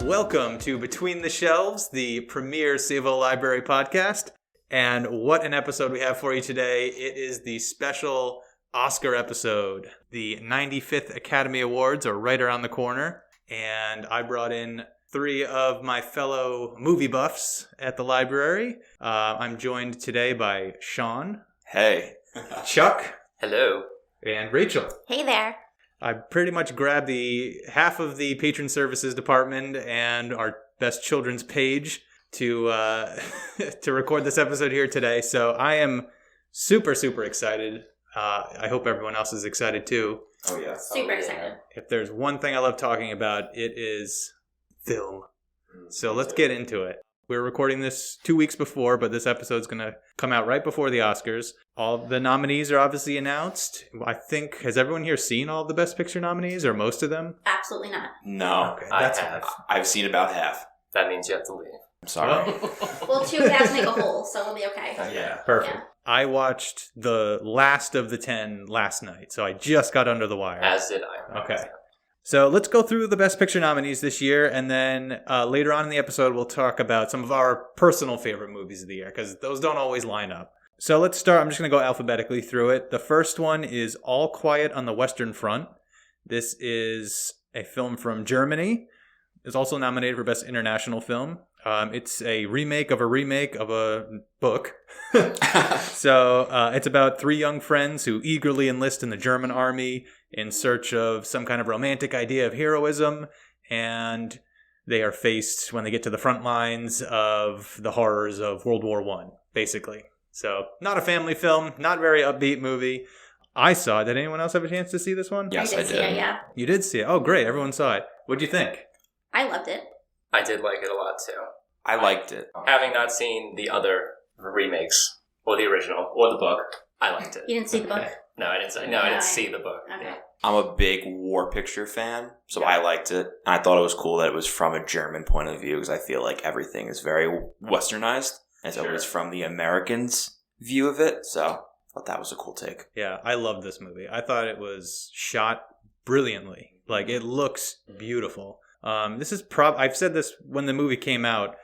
Welcome to Between the Shelves, the premier Savo Library podcast. And what an episode we have for you today. It is the special Oscar episode. The 95th Academy Awards are right around the corner. And I brought in three of my fellow movie buffs at the library. I'm joined today by Sean. Hey. Chuck. Hello. And Rachel. Hey there. I pretty much grabbed the half of the patron services department and our best children's page to to record this episode here today. So I am super excited. I hope everyone else is excited too. Oh yeah. Super excited. If there's one thing I love talking about, it is film. So let's get into it. We're recording this 2 weeks before, but this episode's going to come out right before the Oscars. All the nominees are obviously announced. I think, has everyone here seen all of the Best Picture nominees, or most of them? Absolutely not. No. Okay, I have. I've seen about half. That means you have to leave. I'm sorry. Well, two halves make a whole, so we'll be okay. Yeah. Perfect. Yeah. I watched the last of the 10 last night, so I just got under the wire. As did I. Okay. So let's go through the Best Picture nominees this year, and then later on in the episode, we'll talk about some of our personal favorite movies of the year, because those don't always line up. So let's start. I'm just going to go alphabetically through it. The first one is All Quiet on the Western Front. This is a film from Germany. It's also nominated for Best International Film. It's a remake of a book. So it's about three young friends who eagerly enlist in the German army in search of some kind of romantic idea of heroism, and they are faced when they get to the front lines of the horrors of World War I, basically. So not a family film, not very upbeat movie. I saw it. Did anyone else have a chance to see this one? Yes, I did. See it, yeah. You did see it. Oh, great. Everyone saw it. What'd you think? I loved it. I did like it a lot too. I liked it. Having not seen the other remakes, or the original, or the book, I liked it. You didn't see the book? Okay. No, I didn't see the book. Okay. I'm a big war picture fan, so Yeah. I liked it. And I thought it was cool that it was from a German point of view, because I feel like everything is very westernized. And so it was from the Americans' view of it, so I thought that was a cool take. Yeah, I love this movie. I thought it was shot brilliantly. Like, it looks beautiful. This is I've said this when the movie came out.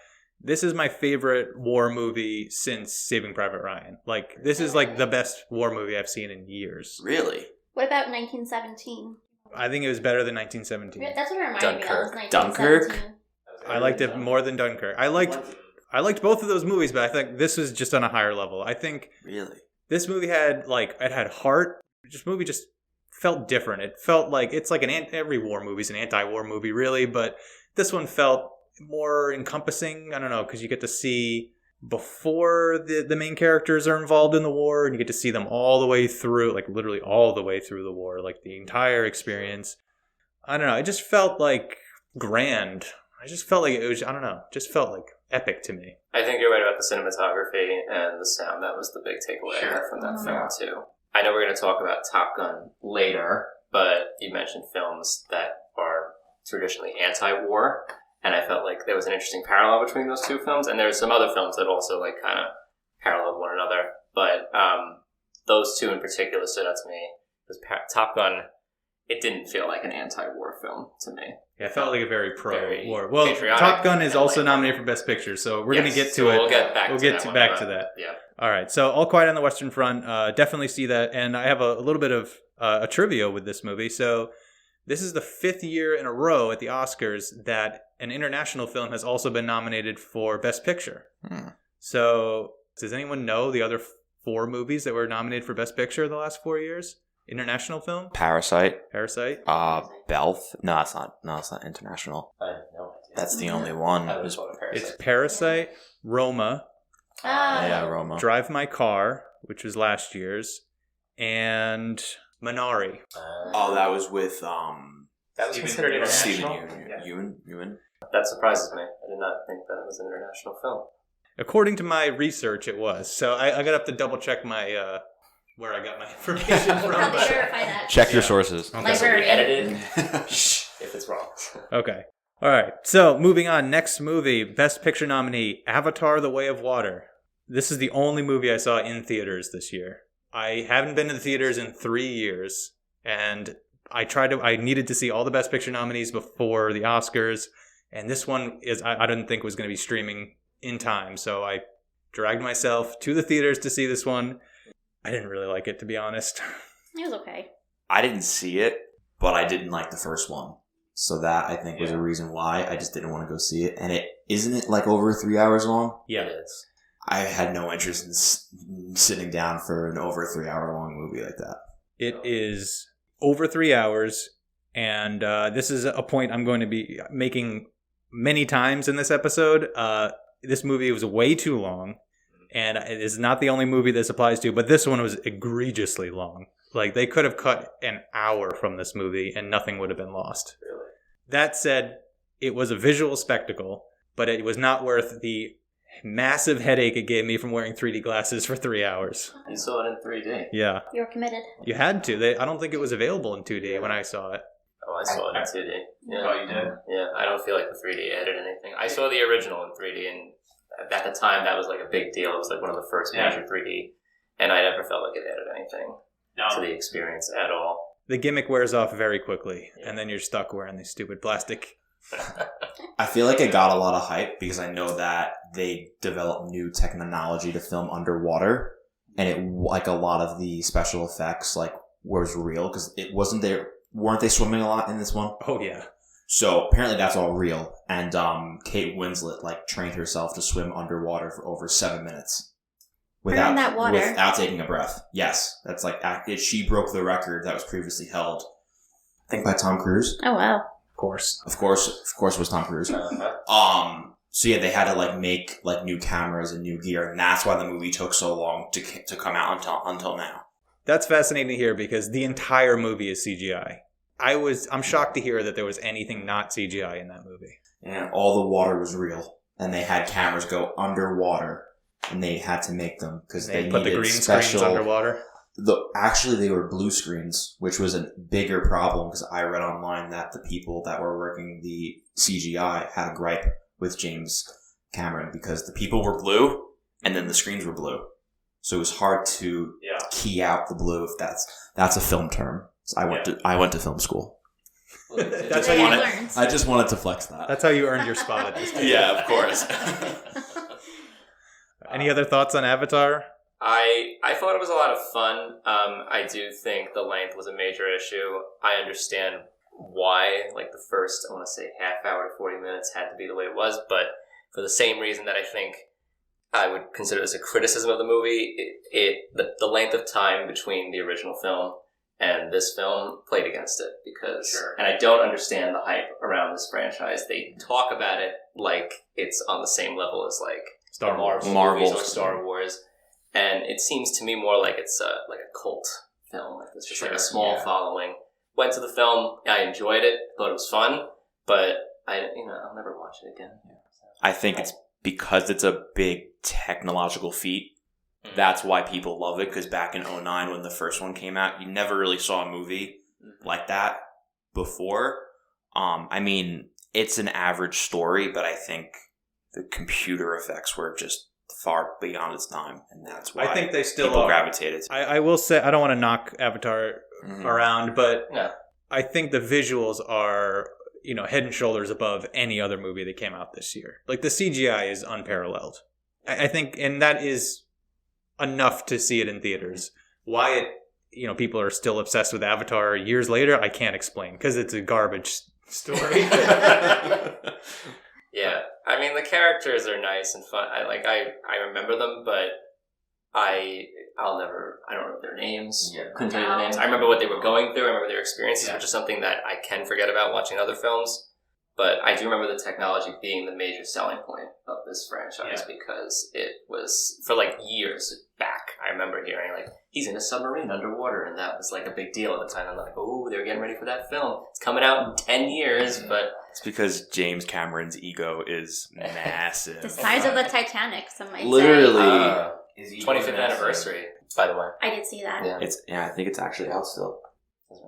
This is my favorite war movie since Saving Private Ryan. Like, this is like the best war movie I've seen in years. Really? What about 1917? I think it was better than 1917. That's what it reminded me of. Was 1917. Dunkirk? I liked it more than Dunkirk. I liked both of those movies, but I think this was just on a higher level. I think Really? this movie had heart. This movie just felt different. It felt like it's like every war movie is an anti-war movie, really, but this one felt more encompassing. I don't know, because you get to see before the main characters are involved in the war, and you get to see them all the way through, like literally all the way through the war, like the entire experience. I don't know. It just felt like grand. I just felt like it was. I don't know. Just felt like epic to me. I think you're right about the cinematography and the sound. That was the big takeaway I got from that film too. I know we're going to talk about Top Gun later, but you mentioned films that are traditionally anti-war, and I felt like there was an interesting parallel between those two films, and there's some other films that also like kind of paralleled one another, but those two in particular stood out to me. Because Top Gun, it didn't feel like an anti-war film to me. Yeah, it felt like a very pro-war. Very Well, patriotic Top Gun is and also like- nominated for Best Picture, so we're going to get to so it. We'll get back to that. Yeah. All right, so All Quiet on the Western Front, definitely see that. And I have a little bit of a trivia with this movie. So this is the 5th year in a row at the Oscars that an international film has also been nominated for Best Picture. So does anyone know the other 4 movies that were nominated for Best Picture the last 4 years? International film? Parasite. Belf? No, it's not international. I have no idea. That's the only one. I was voting Parasite. It's Parasite, Roma, Yeah, Roma. Drive My Car, which was last year's, and Minari. Oh, that was with That was considered international? Steven Ewan. That surprises me. I did not think that was an international film. According to my research, it was. So I got up to double check my where I got my information from. Probably but- verify that. Check your sources. Okay. Librarian. Edited. If it's wrong. Okay. All right. So moving on. Next movie, Best Picture nominee, Avatar: The Way of Water. This is the only movie I saw in theaters this year. I haven't been to the theaters in 3 years, and I needed to see all the Best Picture nominees before the Oscars, and this one I didn't think was going to be streaming in time, so I dragged myself to the theaters to see this one. I didn't really like it, to be honest. It was okay. I didn't see it, but I didn't like the first one. So that, I think, was a reason why I just didn't want to go see it. And isn't it like over 3 hours long? Yeah. It is. I had no interest in sitting down for an over 3 hour long movie like that. It is over 3 hours, and this is a point I'm going to be making many times in this episode. This movie was way too long, and it is not the only movie this applies to, but this one was egregiously long. Like, they could have cut an hour from this movie, and nothing would have been lost. Really? That said, it was a visual spectacle, but it was not worth the massive headache it gave me from wearing 3D glasses for 3 hours. You saw it in 3D. Yeah. You were committed. You had to. I don't think it was available in 2D when I saw it. Oh, I saw it in 2D. Yeah. Oh, you did? Yeah, I don't feel like the 3D added anything. I saw the original in 3D, and at the time, that was like a big deal. It was like one of the first major 3D, and I never felt like it added anything to the experience at all. The gimmick wears off very quickly, and then you're stuck wearing these stupid plastic. I feel like it got a lot of hype because I know that they developed new technology to film underwater, and it like a lot of the special effects like was real because it wasn't there. Weren't they swimming a lot in this one? Oh yeah. So apparently that's all real. And Kate Winslet like trained herself to swim underwater for over 7 minutes in that water? without taking a breath. Yes, that's like she broke the record that was previously held. I think by Tom Cruise. Oh, wow. Of course. Of course, it was Tom Cruise. So yeah, they had to like make like new cameras and new gear, and that's why the movie took so long to come out until now. That's fascinating to hear because the entire movie is CGI. I'm shocked to hear that there was anything not CGI in that movie. Yeah, all the water was real, and they had cameras go underwater, and they had to make them because they put the needed green special. screens underwater. Actually, they were blue screens, which was a bigger problem because I read online that the people that were working the CGI had a gripe with James Cameron because the people were blue and then the screens were blue. So it was hard to key out the blue if that's a film term. So I went to film school. That's how how you you. learn. I just wanted to flex that. That's how you earned your spot at this. Yeah, of course. Any other thoughts on Avatar? I thought it was a lot of fun. I do think the length was a major issue. I understand why, like the first, I want to say half hour to 40 minutes had to be the way it was, but for the same reason that I think I would consider this a criticism of the movie, the length of time between the original film and this film played against it because, and I don't understand the hype around this franchise. They talk about it like it's on the same level as like Star Wars. Marvel movies or Star Wars. And it seems to me more like it's like a cult film. Like it's just like a small following. Went to the film. I enjoyed it. Thought it was fun. But I'll never watch it again. I think it's because it's a big technological feat. That's why people love it. Because back in 2009 when the first one came out, you never really saw a movie like that before. I mean, it's an average story, but I think the computer effects were just far beyond its time, and that's why I think they still people are. gravitated. I will say, I don't want to knock Avatar around, but I think the visuals are, head and shoulders above any other movie that came out this year. Like, the CGI is unparalleled. I think, and that is enough to see it in theaters. Why people are still obsessed with Avatar years later, I can't explain, because it's a garbage story. Yeah, I mean the characters are nice and fun. I remember them, but I don't know their names. Yeah. Couldn't tell you their names. I remember what they were going through. I remember their experiences, which is something that I can forget about watching other films. But I do remember the technology being the major selling point of this franchise because it was, for like years back, I remember hearing like, he's in a submarine underwater, and that was like a big deal at the time. I'm like, oh, they're getting ready for that film. It's coming out in 10 years, but... It's because James Cameron's ego is massive. The size of the Titanic, some might Literally. say. 25th anniversary. by the way. I did see that. Yeah. I think it's actually out still.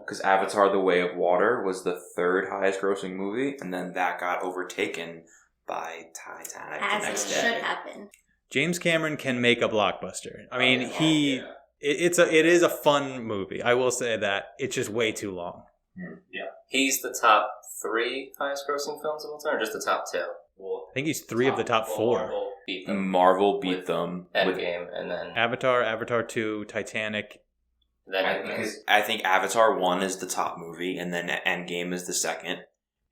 Because Avatar: The Way of Water was the third highest grossing movie, and then that got overtaken by Titanic As the it next should day. happen. James Cameron can make a blockbuster. I mean, it is a fun movie. I will say that. It's just way too long. Yeah. He's the top 3 highest grossing films of all time, or just the top 2? I think he's 3 of the top 4. Marvel beat them with Endgame, and then Avatar 2, Titanic. then I think Avatar 1 is the top movie, and then Endgame is the second,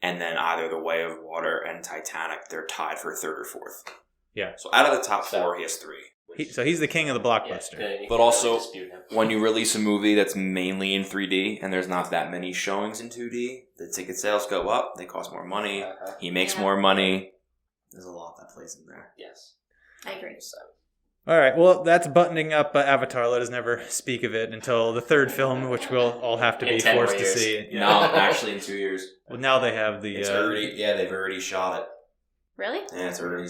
and then either The Way of Water and Titanic, they're tied for 3rd or 4th. Yeah. So out of the top 4, he has 3. So he's the king of the blockbuster. But also, when you release a movie that's mainly in 3D, and there's not that many showings in 2D, the ticket sales go up, they cost more money, he makes more money. There's a lot that plays in there. Yes. I agree. All right, well, that's buttoning up Avatar. Let us never speak of it until the 3rd film, which we'll all have to be In 10 forced more to years. see. No, actually in 2 years. Well, now they have the... they've already shot it. Really? Yeah, it's already...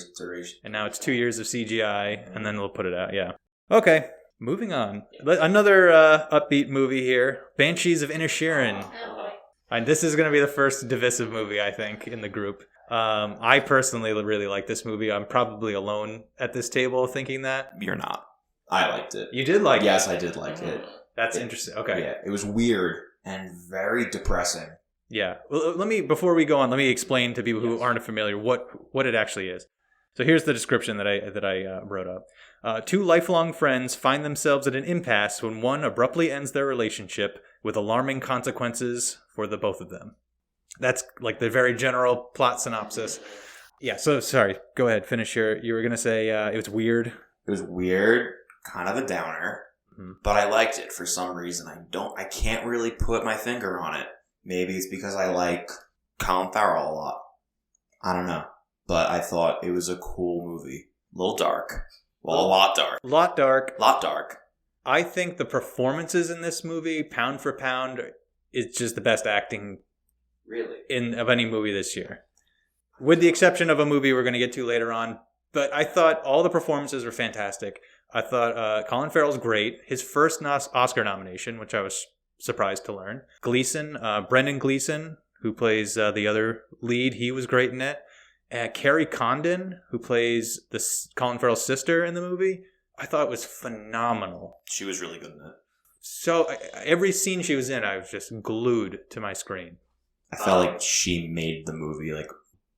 And now it's 2 years of CGI, and then they'll put it out, yeah. Okay, moving on. Another upbeat movie here. Banshees of Inisherin. Oh, boy. And this is going to be the first divisive movie, I think, in the group. I personally really like this movie. I'm probably alone at this table thinking that. You're not. I liked it. You did like it? Yes, I did like it. That's interesting. Okay. Yeah, it was weird and very depressing. Yeah. Well, before we go on, let me explain to people who aren't familiar what it actually is. So here's the description that I wrote up. 2 lifelong friends find themselves at an impasse when one abruptly ends their relationship with alarming consequences for the both of them. That's like the very general plot synopsis. Yeah, so sorry. Go ahead. Finish you were going to say it was weird. It was weird, kind of a downer, but I liked it for some reason. I can't really put my finger on it. Maybe it's because I like Colin Farrell a lot. I don't know. But I thought it was a cool movie. A little dark. Well, a lot dark. Lot dark. I think the performances in this movie, pound for pound, is just the best acting of any movie this year. With the exception of a movie we're going to get to later on. But I thought all the performances were fantastic. I thought Colin Farrell's great. His first Oscar nomination, which I was surprised to learn. Brendan Gleeson, who plays the other lead, he was great in it. Carrie Condon, who plays Colin Farrell's sister in the movie, I thought was phenomenal. She was really good in it. So every scene she was in, I was just glued to my screen. I felt like she made the movie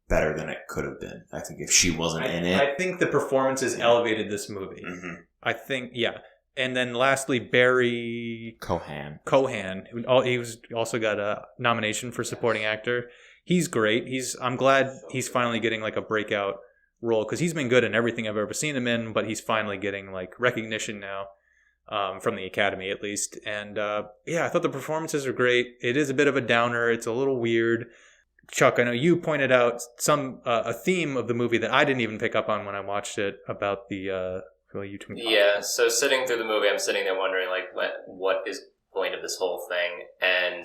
better than it could have been. I think if she wasn't in it. I think the performances elevated this movie. Mm-hmm. I think, yeah. And then lastly, Barry Cohan. He also got a nomination for supporting actor. He's great. I'm glad he's finally getting a breakout role because he's been good in everything I've ever seen him in, but he's finally getting recognition now from the Academy at least. And I thought the performances are great. It is a bit of a downer. It's a little weird. Chuck, I know you pointed out a theme of the movie that I didn't even pick up on when I watched it about the. Yeah, so sitting through the movie, I'm sitting there wondering, what is the point of this whole thing? And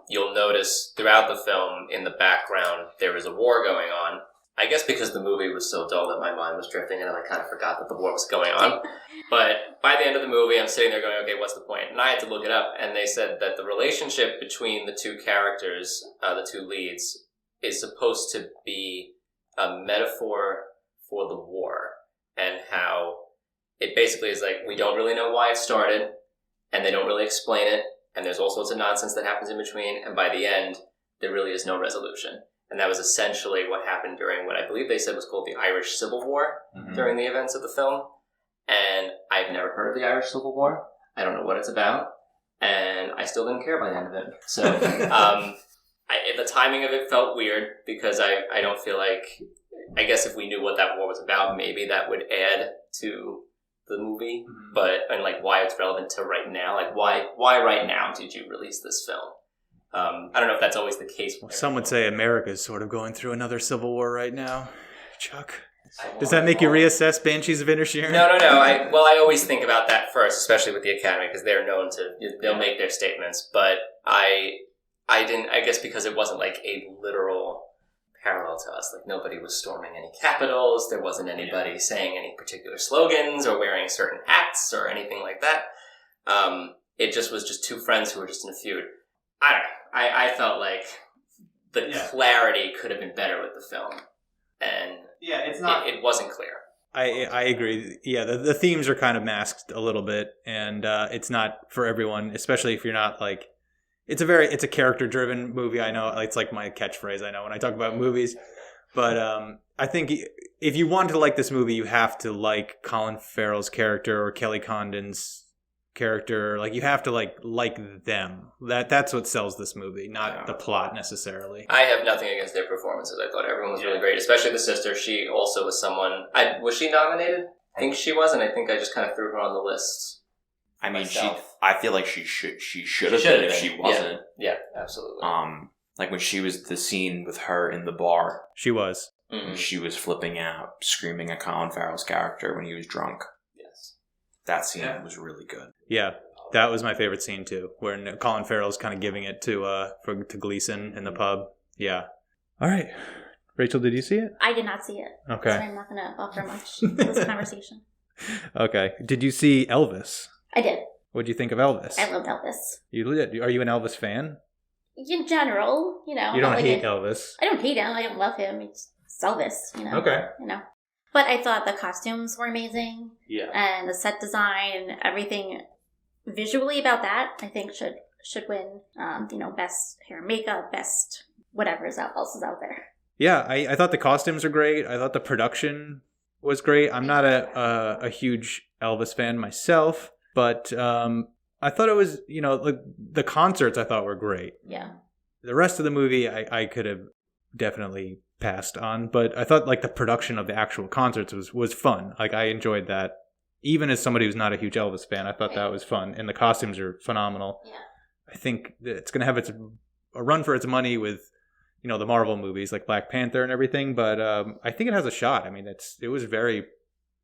you'll notice throughout the film, in the background, there is a war going on. I guess because the movie was so dull that my mind was drifting and I kind of forgot that the war was going on. But by the end of the movie, I'm sitting there going, okay, what's the point? And I had to look it up, and they said that the relationship between the 2 characters, the 2 leads, is supposed to be a metaphor for the war. And how it basically is we don't really know why it started, and they don't really explain it, and there's all sorts of nonsense that happens in between, and by the end, there really is no resolution. And that was essentially what happened during what I believe they said was called the Irish Civil War during the events of the film. And I've never heard of the Irish Civil War. I don't know what it's about, and I still didn't care by the end of it. So the timing of it felt weird because I don't feel like... I guess if we knew what that war was about, maybe that would add to the movie. Mm-hmm. But why it's relevant to right now? Why right now did you release this film? I don't know if that's always the case. Some would say America's sort of going through another civil war right now. Chuck, does that make you reassess Banshees of Inisherin? No. I always think about that first, especially with the Academy, because they're known they'll make their statements. But I didn't. I guess because it wasn't a literal parallel to us. Like, nobody was storming any capitals. There wasn't anybody saying any particular slogans or wearing certain hats or anything like that. It just was just two friends who were just in a feud. I don't know. I felt like the clarity could have been better with the film. And it's not. It wasn't clear. I agree. Yeah, the themes are kind of masked a little bit, and it's not for everyone, especially if you're not like. It's a character driven movie. I know it's like my catchphrase. I know when I talk about movies, but I think if you want to like this movie, you have to like Colin Farrell's character or Kelly Condon's character. Like you have to like them. That's what sells this movie, not the plot necessarily. I have nothing against their performances. I thought everyone was really great, especially the sister. She also was someone. Was she nominated? I think she was, and I think I just kind of threw her on the list. I mean, myself. I feel like she should have been if she wasn't. Yeah, absolutely. Like when she was the scene with her in the bar. She was. Mm-hmm. She was flipping out, screaming at Colin Farrell's character when he was drunk. Yes. That scene was really good. Yeah, that was my favorite scene too, where Colin Farrell's kind of giving it to Gleason in the pub. Yeah. All right. Rachel, did you see it? I did not see it. Okay. So I'm not going to offer much in this conversation. Okay. Did you see Elvis? I did. What did you think of Elvis? I loved Elvis. You did? Are you an Elvis fan? In general, You don't hate Elvis. I don't hate him. I don't love him. It's Elvis, Okay. But I thought the costumes were amazing. Yeah. And the set design and everything visually about that, I think should win. Best hair and makeup, best whatever else is out there. Yeah, I thought the costumes were great. I thought the production was great. I'm not a huge Elvis fan myself. But I thought it was, the concerts I thought were great. Yeah. The rest of the movie I could have definitely passed on. But I thought the production of the actual concerts was fun. I enjoyed that. Even as somebody who's not a huge Elvis fan, I thought that was fun. And the costumes are phenomenal. Yeah. I think that it's going to have a run for its money with, the Marvel movies like Black Panther and everything. But I think it has a shot. I mean, it was very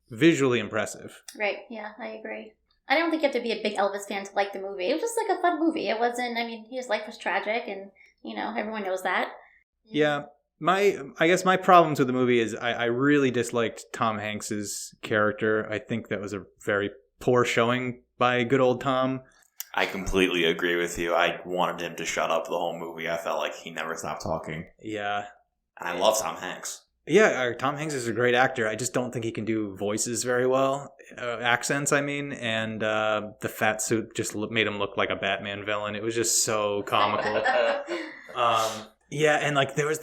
visually impressive. Right. Yeah, I agree. I don't think you have to be a big Elvis fan to like the movie. It was just a fun movie. It wasn't, his life was tragic and, everyone knows that. Yeah. I guess my problems with the movie is I really disliked Tom Hanks's character. I think that was a very poor showing by good old Tom. I completely agree with you. I wanted him to shut up the whole movie. I felt like he never stopped talking. Yeah. And I love Tom Hanks. Yeah, Tom Hanks is a great actor. I just don't think he can do voices very well. Accents, and the fat suit just made him look like a Batman villain. It was just so comical. Yeah, and there was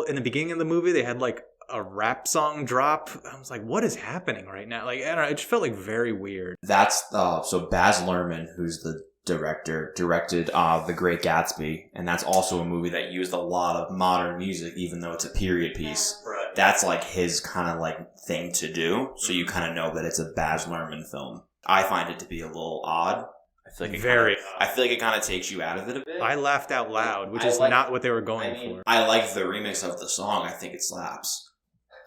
in the beginning of the movie, they had a rap song drop. I was like, what is happening right now? I don't know, it just felt very weird. That's, so Baz Luhrmann, who's the director, directed The Great Gatsby, and that's also a movie that used a lot of modern music, even though it's a period piece. Right. That's his kind of thing to do, so you kind of know that it's a Baz Luhrmann film. I find it to be a little odd. I feel like it kind of takes you out of it a bit. I laughed out loud, which is not what they were going for. I like the remix of the song. I think it slaps.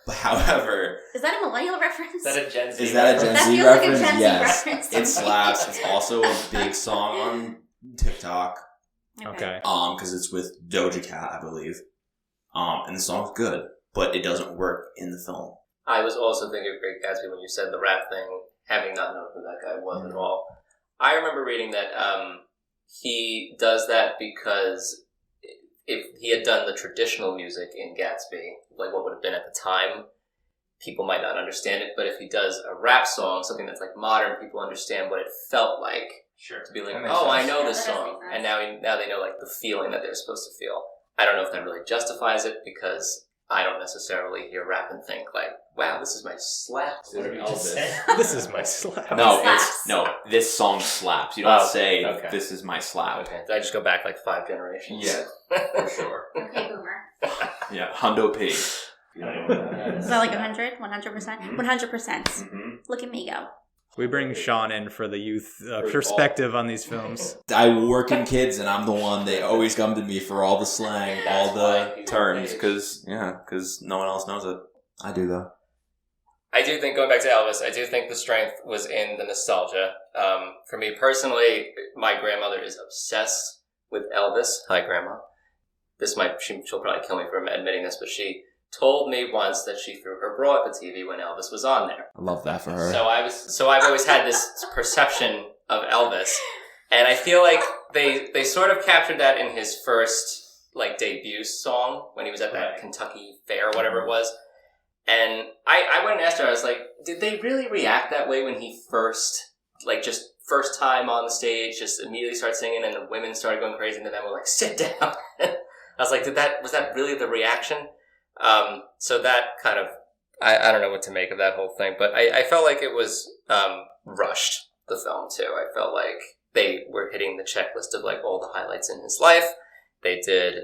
But however... Is that a millennial reference? Is that a Gen Z reference? That feels reference? Like a Gen Z Yes. reference. It slaps. It's also a big song on TikTok. Okay. Because it's with Doja Cat, I believe. And the song's good, but it doesn't work in the film. I was also thinking of Great Gatsby when you said the rap thing, having not known who that guy was at all. I remember reading that he does that because if he had done the traditional music in Gatsby, what would have been at the time, people might not understand it. But if he does a rap song, something that's modern, people understand what it felt like. Sure. To be I know this song, and now they know the feeling that they're supposed to feel. I don't know if that really justifies it because I don't necessarily hear rap and think wow, this is my slap. This is my slap. This song slaps. You don't say this is my slap. Okay. Did I just go back 5 generations? Yeah, for sure. Okay, boomer. Yeah, Hundo P. Is that 100? 100%? 100%. Mm-hmm. Look at me go. We bring Sean in for the youth perspective on these films. I work in kids, and I'm the one. They always come to me for all the slang, all the terms, because no one else knows it. I do, though. I do think, going back to Elvis, I do think the strength was in the nostalgia. For me personally, my grandmother is obsessed with Elvis. Hi, Grandma. she'll probably kill me for admitting this, but she told me once that she threw her bra at the TV when Elvis was on there. I love that for her. So I've always had this perception of Elvis, and I feel like they sort of captured that in his first debut song when he was at that Kentucky fair or whatever it was. And I went and asked her, I was like, did they really react that way when he first time on the stage, just immediately started singing, and the women started going crazy, and the men were like, sit down. I was like, was that really the reaction? So that kind of, I don't know what to make of that whole thing, but I felt like it was rushed, the film, too. I felt like they were hitting the checklist of all the highlights in his life. They did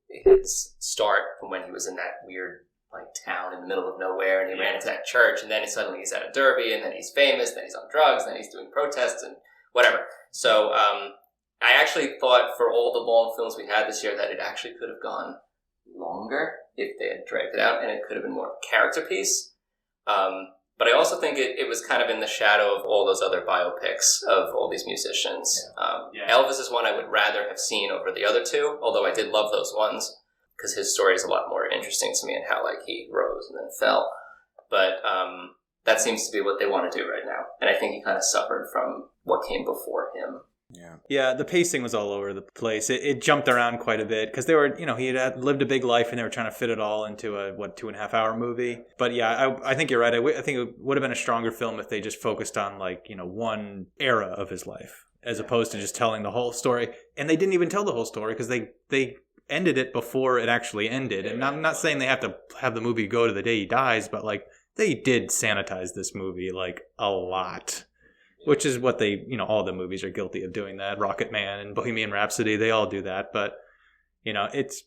his start from when he was in that weird town in the middle of nowhere, and he ran into that church, and then suddenly he's at a derby, and then he's famous, then he's on drugs, then he's doing protests and whatever. So I actually thought for all the long films we had this year that it actually could have gone longer if they had dragged it out, and it could have been more of a character piece. But I also think it was kind of in the shadow of all those other biopics of all these musicians. Elvis is one I would rather have seen over the other two, although I did love those ones, because his story is a lot more interesting to me and how he rose and then fell. But that seems to be what they want to do right now. And I think he kind of suffered from what came before him. Yeah, the pacing was all over the place. It jumped around quite a bit because they were, he had lived a big life and they were trying to fit it all into a 2.5 hour movie. But yeah, I think you're right. I think it would have been a stronger film if they just focused on one era of his life as opposed to just telling the whole story. And they didn't even tell the whole story because they ended it before it actually ended. And I'm not saying they have to have the movie go to the day he dies, but they did sanitize this movie a lot. Which is what they, all the movies are guilty of doing that. Rocket Man and Bohemian Rhapsody, they all do that. But, it's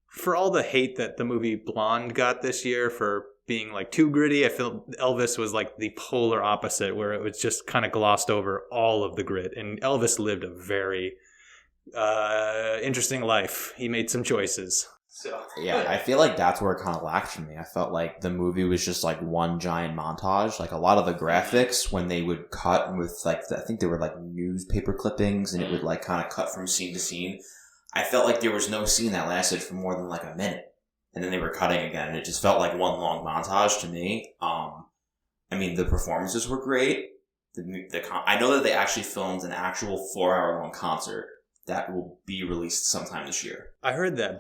for all the hate that the movie Blonde got this year for being too gritty. I feel Elvis was the polar opposite, where it was just kind of glossed over all of the grit. And Elvis lived a very interesting life. He made some choices. So yeah, I feel like that's where it kind of lacked for me. I felt like the movie was just one giant montage. A lot of the graphics, when they would cut with I think they were newspaper clippings, and it would kind of cut from scene to scene. I felt like there was no scene that lasted for more than a minute, and then they were cutting again, and it just felt like one long montage to me. I mean, the performances were great. I know that they actually filmed an actual 4-hour long concert that will be released sometime this year. I heard that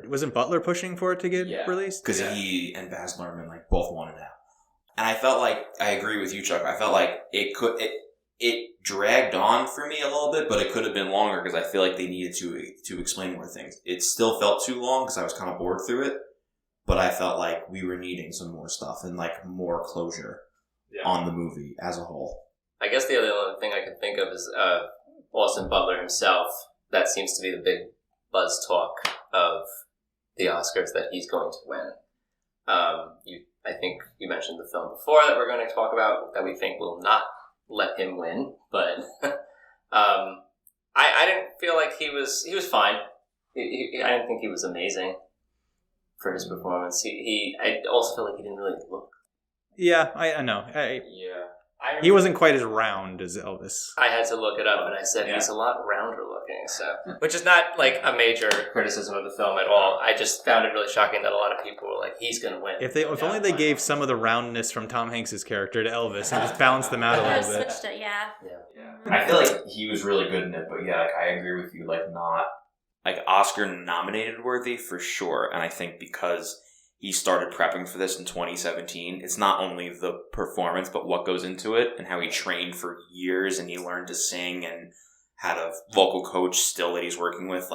wasn't Butler pushing for it to get released? Because he and Baz Luhrmann both wanted out. And I felt I agree with you, Chuck. I felt like it dragged on for me a little bit, but it could have been longer because I feel like they needed to explain more things. It still felt too long because I was kind of bored through it, but I felt like we were needing some more stuff and more closure on the movie as a whole. I guess the other thing I can think of is Austin Butler himself. That seems to be the big buzz talk of the Oscars, that he's going to win. I think you mentioned the film before that we're going to talk about that we think will not let him win, but I didn't feel like he was fine. I didn't think he was amazing for his performance. I also feel like he didn't really look. Yeah, I know. He wasn't quite as round as Elvis. I had to look it up, and I said he's a lot rounder looking, which is not a major criticism of the film at all. I just found it really shocking that a lot of people were like, he's going to win. If only they gave some of the roundness from Tom Hanks' character to Elvis and just balanced them out a little bit. Switched it, yeah. I feel like he was really good in it, but I agree with you, not Oscar nominated worthy for sure. And I think because he started prepping for this in 2017. It's not only the performance, but what goes into it and how he trained for years and he learned to sing and had a vocal coach still that he's working with.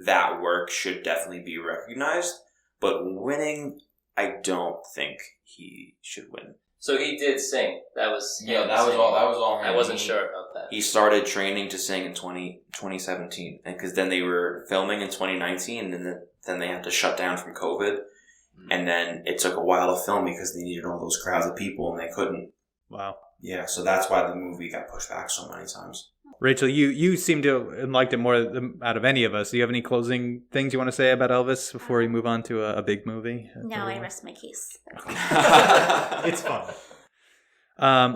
That work should definitely be recognized. But winning, I don't think he should win. So he did sing. That was all. I wasn't sure about that. He started training to sing in 2017, and because then they were filming in 2019, and then they had to shut down from COVID. And then it took a while to film because they needed all those crowds of people and they couldn't. Wow. Yeah, so that's why the movie got pushed back so many times. Rachel, you seem to have liked it more out of any of us. Do you have any closing things you want to say about Elvis before we move on to a big movie? No, I rest my case. It's fun.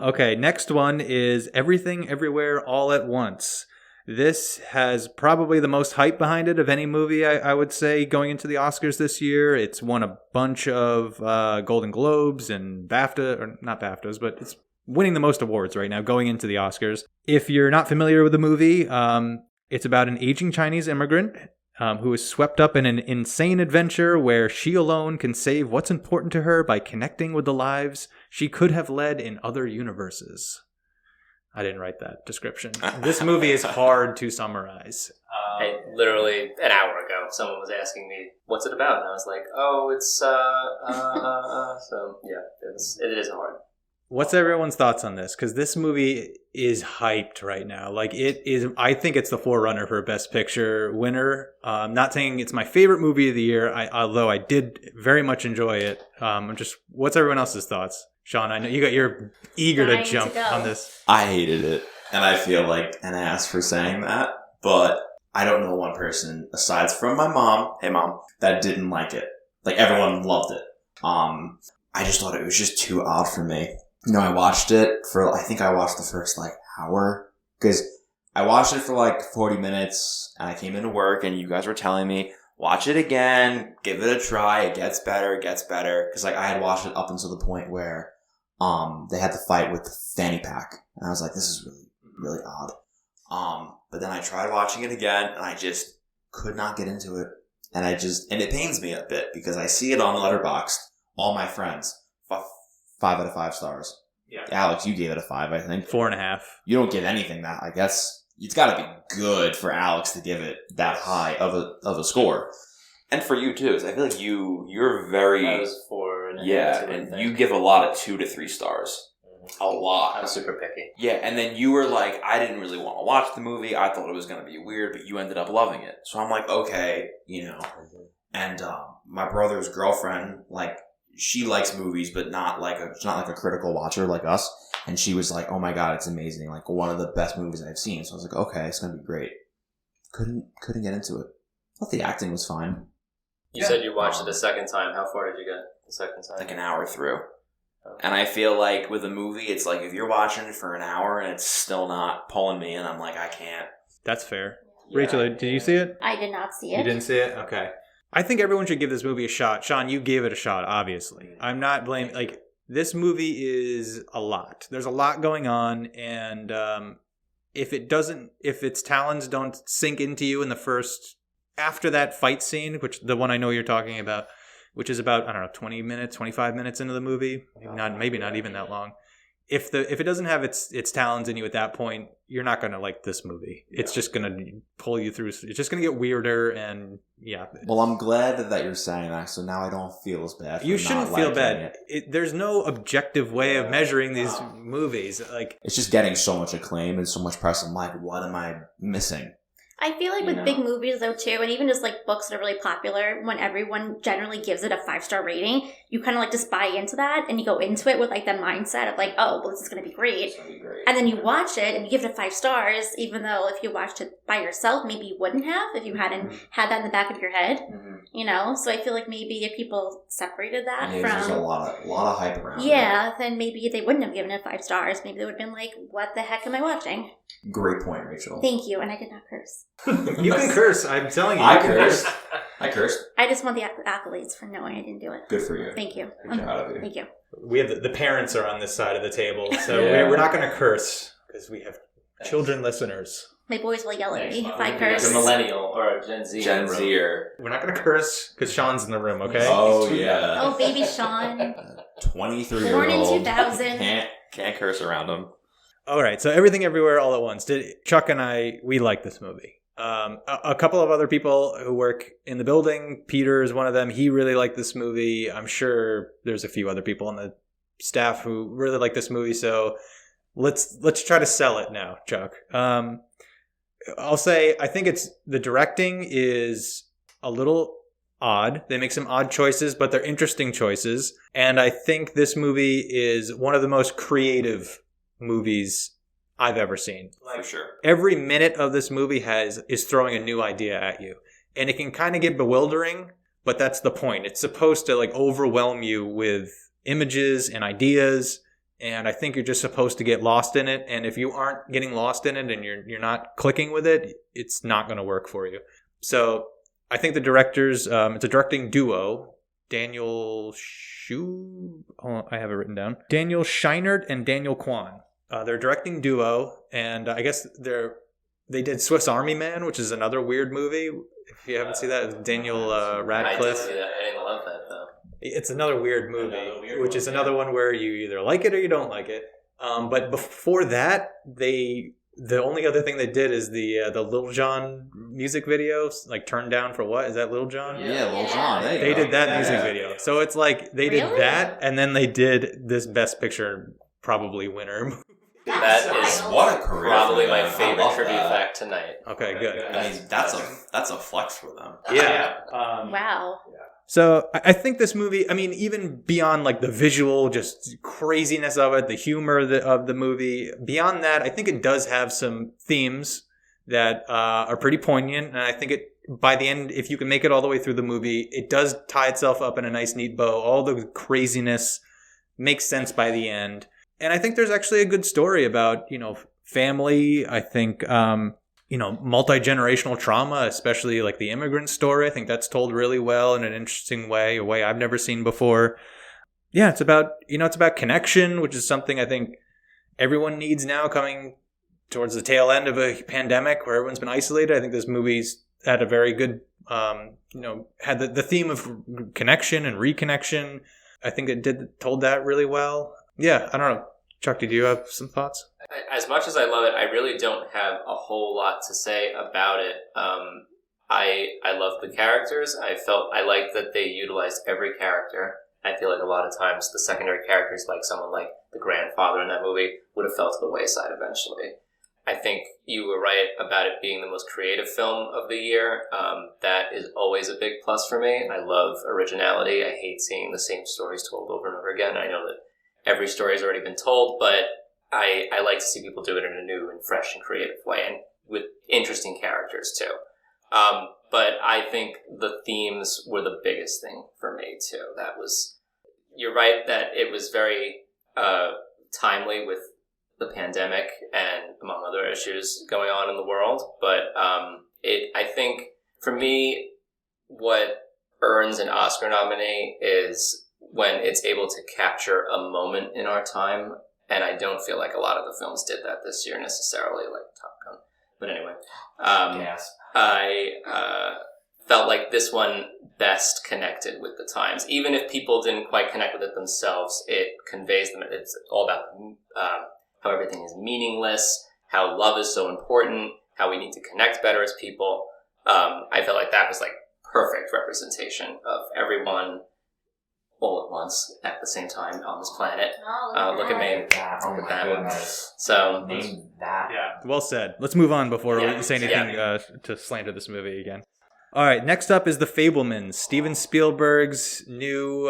Okay, next one is Everything Everywhere All at Once. This has probably the most hype behind it of any movie, I would say, going into the Oscars this year. It's won a bunch of Golden Globes and BAFTA, or not BAFTAs, but it's winning the most awards right now going into the Oscars. If you're not familiar with the movie, it's about an aging Chinese immigrant who is swept up in an insane adventure where she alone can save what's important to her by connecting with the lives she could have led in other universes. I didn't write that description. This movie is hard to summarize. Hey, literally an hour ago, someone was asking me, what's it about? And I was like, oh, it's, so, yeah, it is hard. What's everyone's thoughts on this? Because this movie is hyped right now. Like, it is, I think it's the forerunner for Best Picture winner. I'm not saying it's my favorite movie of the year, although I did very much enjoy it. What's everyone else's thoughts? Sean, I know you're eager to jump on this. I hated it, and I feel like an ass for saying that, but I don't know one person, aside from my mom, hey mom, that didn't like it. Like, everyone loved it. I just thought it was just too odd for me. You know, I watched it I think I watched the first, hour, because I watched it for, 40 minutes, and I came into work, and you guys were telling me, watch it again, give it a try, it gets better, because, I had watched it up until the point where they had the fight with the fanny pack. And I was like, this is really, really odd. But then I tried watching it again and I just could not get into it. And it pains me a bit because I see it on Letterboxd, all my friends, 5 out of 5 stars. Yeah. Alex, you gave it a 5, I think. 4.5. You don't give anything that, I guess. It's gotta be good for Alex to give it that high of a score. And for you too, because I feel like you're very... That was 4.5. Yeah, and you give a lot of 2 to 3 stars. A lot. I'm super picky. Yeah, and then you were like, I didn't really want to watch the movie. I thought it was going to be weird, but you ended up loving it. So I'm like, okay, And my brother's girlfriend, she likes movies, but not she's not a critical watcher like us. And she was like, oh my God, it's amazing. One of the best movies I've seen. So I was like, okay, it's going to be great. Couldn't get into it. I thought the acting was fine. You said you watched it a second time. How far did you get the second time? An hour through. Okay. And I feel like with a movie, it's if you're watching it for an hour and it's still not pulling me in, I'm like, I can't. That's fair. Yeah. Rachel, did you see it? I did not see it. You didn't see it? Okay. I think everyone should give this movie a shot. Sean, you gave it a shot, obviously. I'm not blaming... this movie is a lot. There's a lot going on, and if its talons don't sink into you in the first... After that fight scene, which the one I know you're talking about, which is about, 20 minutes, 25 minutes into the movie, maybe not even that long. If it doesn't have its talons in you at that point, you're not going to like this movie. Yeah. It's just going to pull you through. It's just going to get weirder, and yeah. Well, I'm glad that you're saying that, so now I don't feel as bad. You shouldn't feel bad. There's no objective way of measuring these movies. It's just getting so much acclaim and so much press. I'm like, what am I missing? I feel like with big movies, though, too, and even just, books that are really popular, when everyone generally gives it a 5-star rating, you kind of, just buy into that, and you go into it with, the mindset of, oh, well, this is going to be great. And then you watch it, and you give it 5 stars, even though if you watched it by yourself, maybe you wouldn't have, if you hadn't had that in the back of your head, So I feel like maybe if people separated that from... There's a lot of hype around it. Yeah, then maybe they wouldn't have given it 5 stars. Maybe they would have been like, what the heck am I watching? Great point, Rachel. Thank you, and I did not curse. You can curse, I'm telling you. I cursed. I just want the accolades for knowing I didn't do it. Good for you. Thank you. I'm proud of you. Thank you. We have the parents are on this side of the table, so we're not going to curse because we have children listeners. My boys will yell at me if I curse. A millennial or a Gen Z. Gen Zer. We're not going to curse because Sean's in the room, okay? Oh, yeah. Oh, baby Sean. 23-year-old. Born in 2000. Can't curse around him. All right, so Everything Everywhere All at Once. Chuck and I, we like this movie. A couple of other people who work in the building, Peter is one of them. He really liked this movie. I'm sure there's a few other people on the staff who really like this movie. So let's try to sell it now, Chuck. I'll say I think the directing is a little odd. They make some odd choices, but they're interesting choices. And I think this movie is one of the most creative movies I've ever seen. For sure. Every minute of this movie is throwing a new idea at you. And it can kind of get bewildering, but that's the point. It's supposed to overwhelm you with images and ideas and I think you're just supposed to get lost in it. And if you aren't getting lost in it and you're not clicking with it, it's not going to work for you. So I think the directors, it's a directing duo, Daniel I have it written down. Daniel Scheinert and Daniel Kwan. They're a directing duo, and I guess they did Swiss Army Man, which is another weird movie. If you haven't seen that, it's Daniel Radcliffe. I did see that. I didn't love that though. It's another weird movie, which is another one where you either like it or you don't like it. But before that, the only other thing they did is the Lil Jon music video, like Turned Down for What? Is that Lil Jon? Yeah, Lil Jon. They did that music video. So it's like they did that, and then they did this Best Picture probably winner. That is what a career probably for my them. favorite I love trivia that. fact tonight. Okay, good. I mean, that's a flex for them. Yeah. Wow. So I think this movie, I mean, even beyond like the visual, just craziness of it, the humor of the movie, beyond that, I think it does have some themes that are pretty poignant. And I think by the end, if you can make it all the way through the movie, it does tie itself up in a nice, neat bow. All the craziness makes sense by the end. And I think there's actually a good story about, family. I think, multi-generational trauma, especially like the immigrant story. I think that's told really well in an interesting way, a way I've never seen before. Yeah, it's about connection, which is something I think everyone needs now coming towards the tail end of a pandemic where everyone's been isolated. I think this movie's had a very good, had the theme of connection and reconnection. I think it told that really well. Yeah, I don't know. Chuck, did you have some thoughts? As much as I love it, I really don't have a whole lot to say about it. I love the characters. I liked that they utilized every character. I feel like a lot of times the secondary characters, like someone like the grandfather in that movie, would have fell to the wayside eventually. I think you were right about it being the most creative film of the year. That is always a big plus for me. I love originality. I hate seeing the same stories told over and over again. I know that every story has already been told, but I like to see people do it in a new and fresh and creative way, and with interesting characters too. But I think the themes were the biggest thing for me too. You're right that it was very timely with the pandemic and among other issues going on in the world. But I think for me, what earns an Oscar nominee is when it's able to capture a moment in our time. And I don't feel like a lot of the films did that this year necessarily, like Top Gun. But anyway, I felt like this one best connected with the times. Even if people didn't quite connect with it themselves, it conveys them. It's all about how everything is meaningless, how love is so important, how we need to connect better as people. I felt like that was like perfect representation of everyone all at once at the same time on this planet. Look at me. Oh my goodness. So, Name that. Yeah, well said. Let's move on before we say anything to slander this movie again. All right, next up is The Fabelmans, Steven Spielberg's new,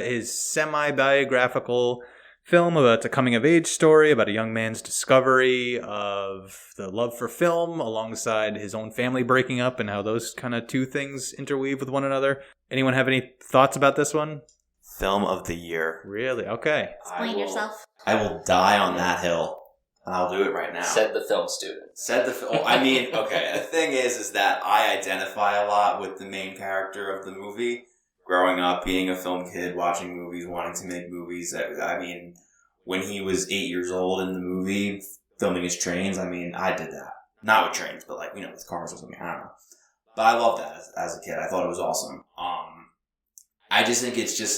his semi-biographical film about a coming-of-age story about a young man's discovery of the love for film alongside his own family breaking up and how those kind of two things interweave with one another. Anyone have any thoughts about this one? Film of the year. Really? Okay. Explain yourself. I will die on that hill. And I'll do it right now. said the film student. Okay, the thing is that I identify a lot with the main character of the movie. Growing up, being a film kid, watching movies, wanting to make movies. I mean, when he was 8 years old in the movie, filming his trains, I mean, I did that. Not with trains, but with cars or something, I don't know. But I loved that as a kid. I thought it was awesome. I just think it's just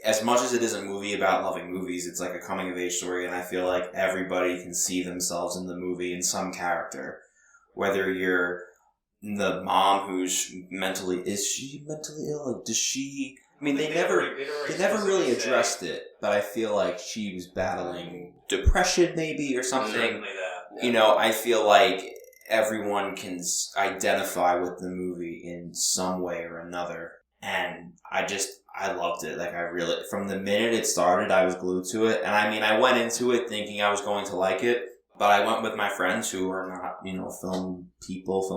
as much as it is a movie about loving movies, it's like a coming of age story, and I feel like everybody can see themselves in the movie in some character. Whether you're the mom who's is she mentally ill? Like, does she? I mean, they never really addressed it, but I feel like she was battling depression, maybe, or something. Certainly that. Yeah. I feel like everyone can identify with the movie in some way or another. And I loved it. From the minute it started, I was glued to it. And I mean, I went into it thinking I was going to like it, but I went with my friends who are not, film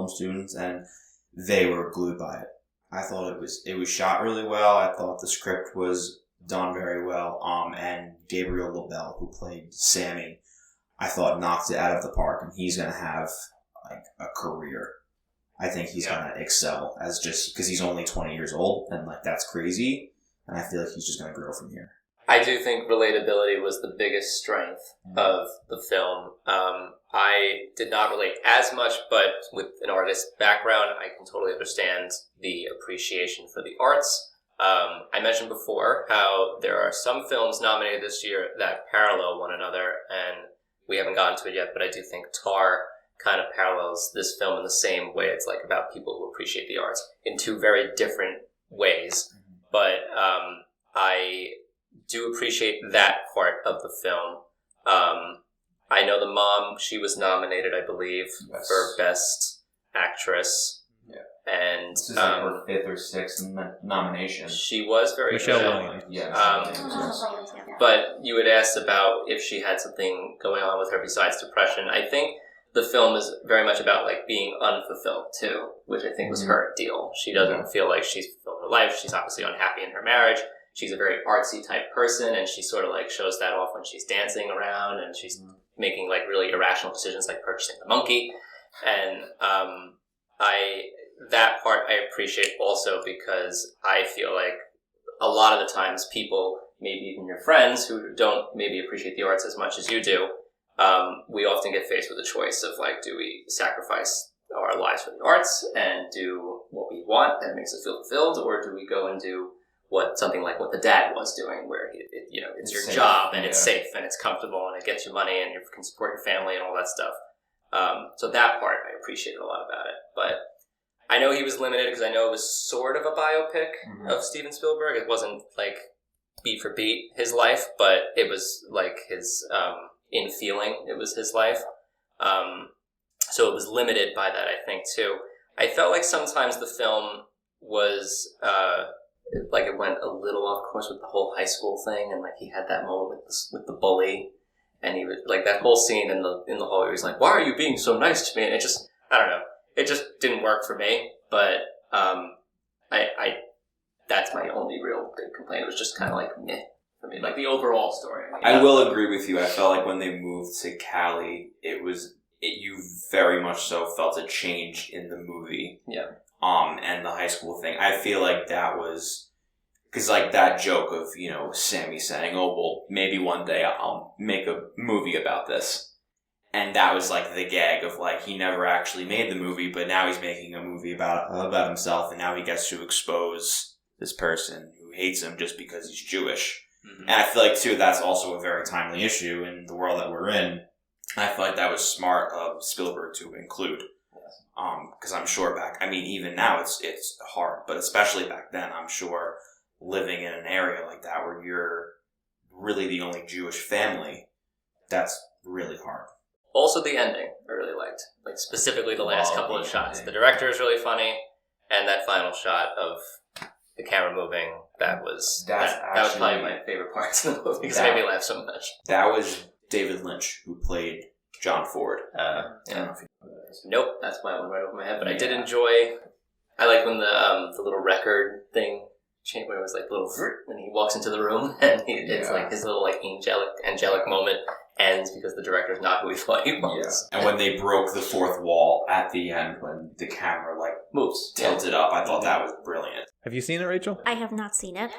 students, and they were glued by it. I thought it was shot really well. I thought the script was done very well. And Gabriel LaBelle, who played Sammy, I thought knocked it out of the park, and he's going to have like a career. I think he's going to excel as just because he's only 20 years old, and like that's crazy. And I feel like he's just going to grow from here. I do think relatability was the biggest strength of the film. I did not relate as much, but with an artist's background, I can totally understand the appreciation for the arts. I mentioned before how there are some films nominated this year that parallel one another, and we haven't gotten to it yet, but I do think Tar kind of parallels this film in the same way. It's like about people who appreciate the arts in two very different ways. But I do appreciate that part of the film. I know the mom, she was nominated, I believe, for Best Actress. Yeah. And this is like her 5th or 6th nomination. She was very Michelle good. Williams. Yes. But you had asked about if she had something going on with her besides depression. I think the film is very much about like being unfulfilled too, which I think was her deal. She doesn't feel like she's fulfilled her life. She's obviously unhappy in her marriage. She's a very artsy type person, and she sort of like shows that off when she's dancing around and she's making like really irrational decisions like purchasing the monkey. And that part I appreciate also because I feel like a lot of the times people, maybe even your friends who don't maybe appreciate the arts as much as you do, we often get faced with a choice of like, do we sacrifice our lives for the arts and do what we want that makes us feel fulfilled, or do we go and do something like what the dad was doing, where it's your safe, job and it's safe and it's comfortable and it gets you money and you can support your family and all that stuff. So that part I appreciated a lot about it, but I know he was limited because I know it was sort of a biopic of Steven Spielberg. It wasn't like beat for beat his life, but it was like his in feeling. It was his life. So it was limited by that, I think, too. I felt like sometimes the film was like it went a little off course with the whole high school thing, and like he had that moment with the bully, and he was like that whole scene in the hallway. He was like, "Why are you being so nice to me?" And it just, I don't know, it just didn't work for me. But I that's my only real big complaint. It was just kind of like meh for me, like the overall story. I will agree with you. I felt like when they moved to Cali, you very much so felt a change in the movie. Yeah. And the high school thing. I feel like that was, because like that joke of, Sammy saying, "Oh, well, maybe one day I'll make a movie about this." And that was like the gag of like, he never actually made the movie, but now he's making a movie about himself, and now he gets to expose this person who hates him just because he's Jewish. Mm-hmm. And I feel like, too, that's also a very timely issue in the world that we're in. I feel like that was smart of Spielberg to include. Because I'm sure even now it's hard, but especially back then, I'm sure living in an area like that where you're really the only Jewish family, that's really hard. Also the ending, I really liked. Like specifically the last couple of shots. The director is really funny, and that final shot of the camera moving, that was probably my favorite parts of the movie because it made me laugh so much. That was David Lynch, who played John Ford. Yeah. Nope, that's why it went right over my head. But I did enjoy. I like when the little record thing changed, where it was like little, and he walks into the room, and it's like his little like angelic moment ends because the director's not who he thought he was. Yeah. And when they broke the fourth wall at the end, when the camera like moves, tilted up, I thought that was brilliant. Have you seen it, Rachel? I have not seen it.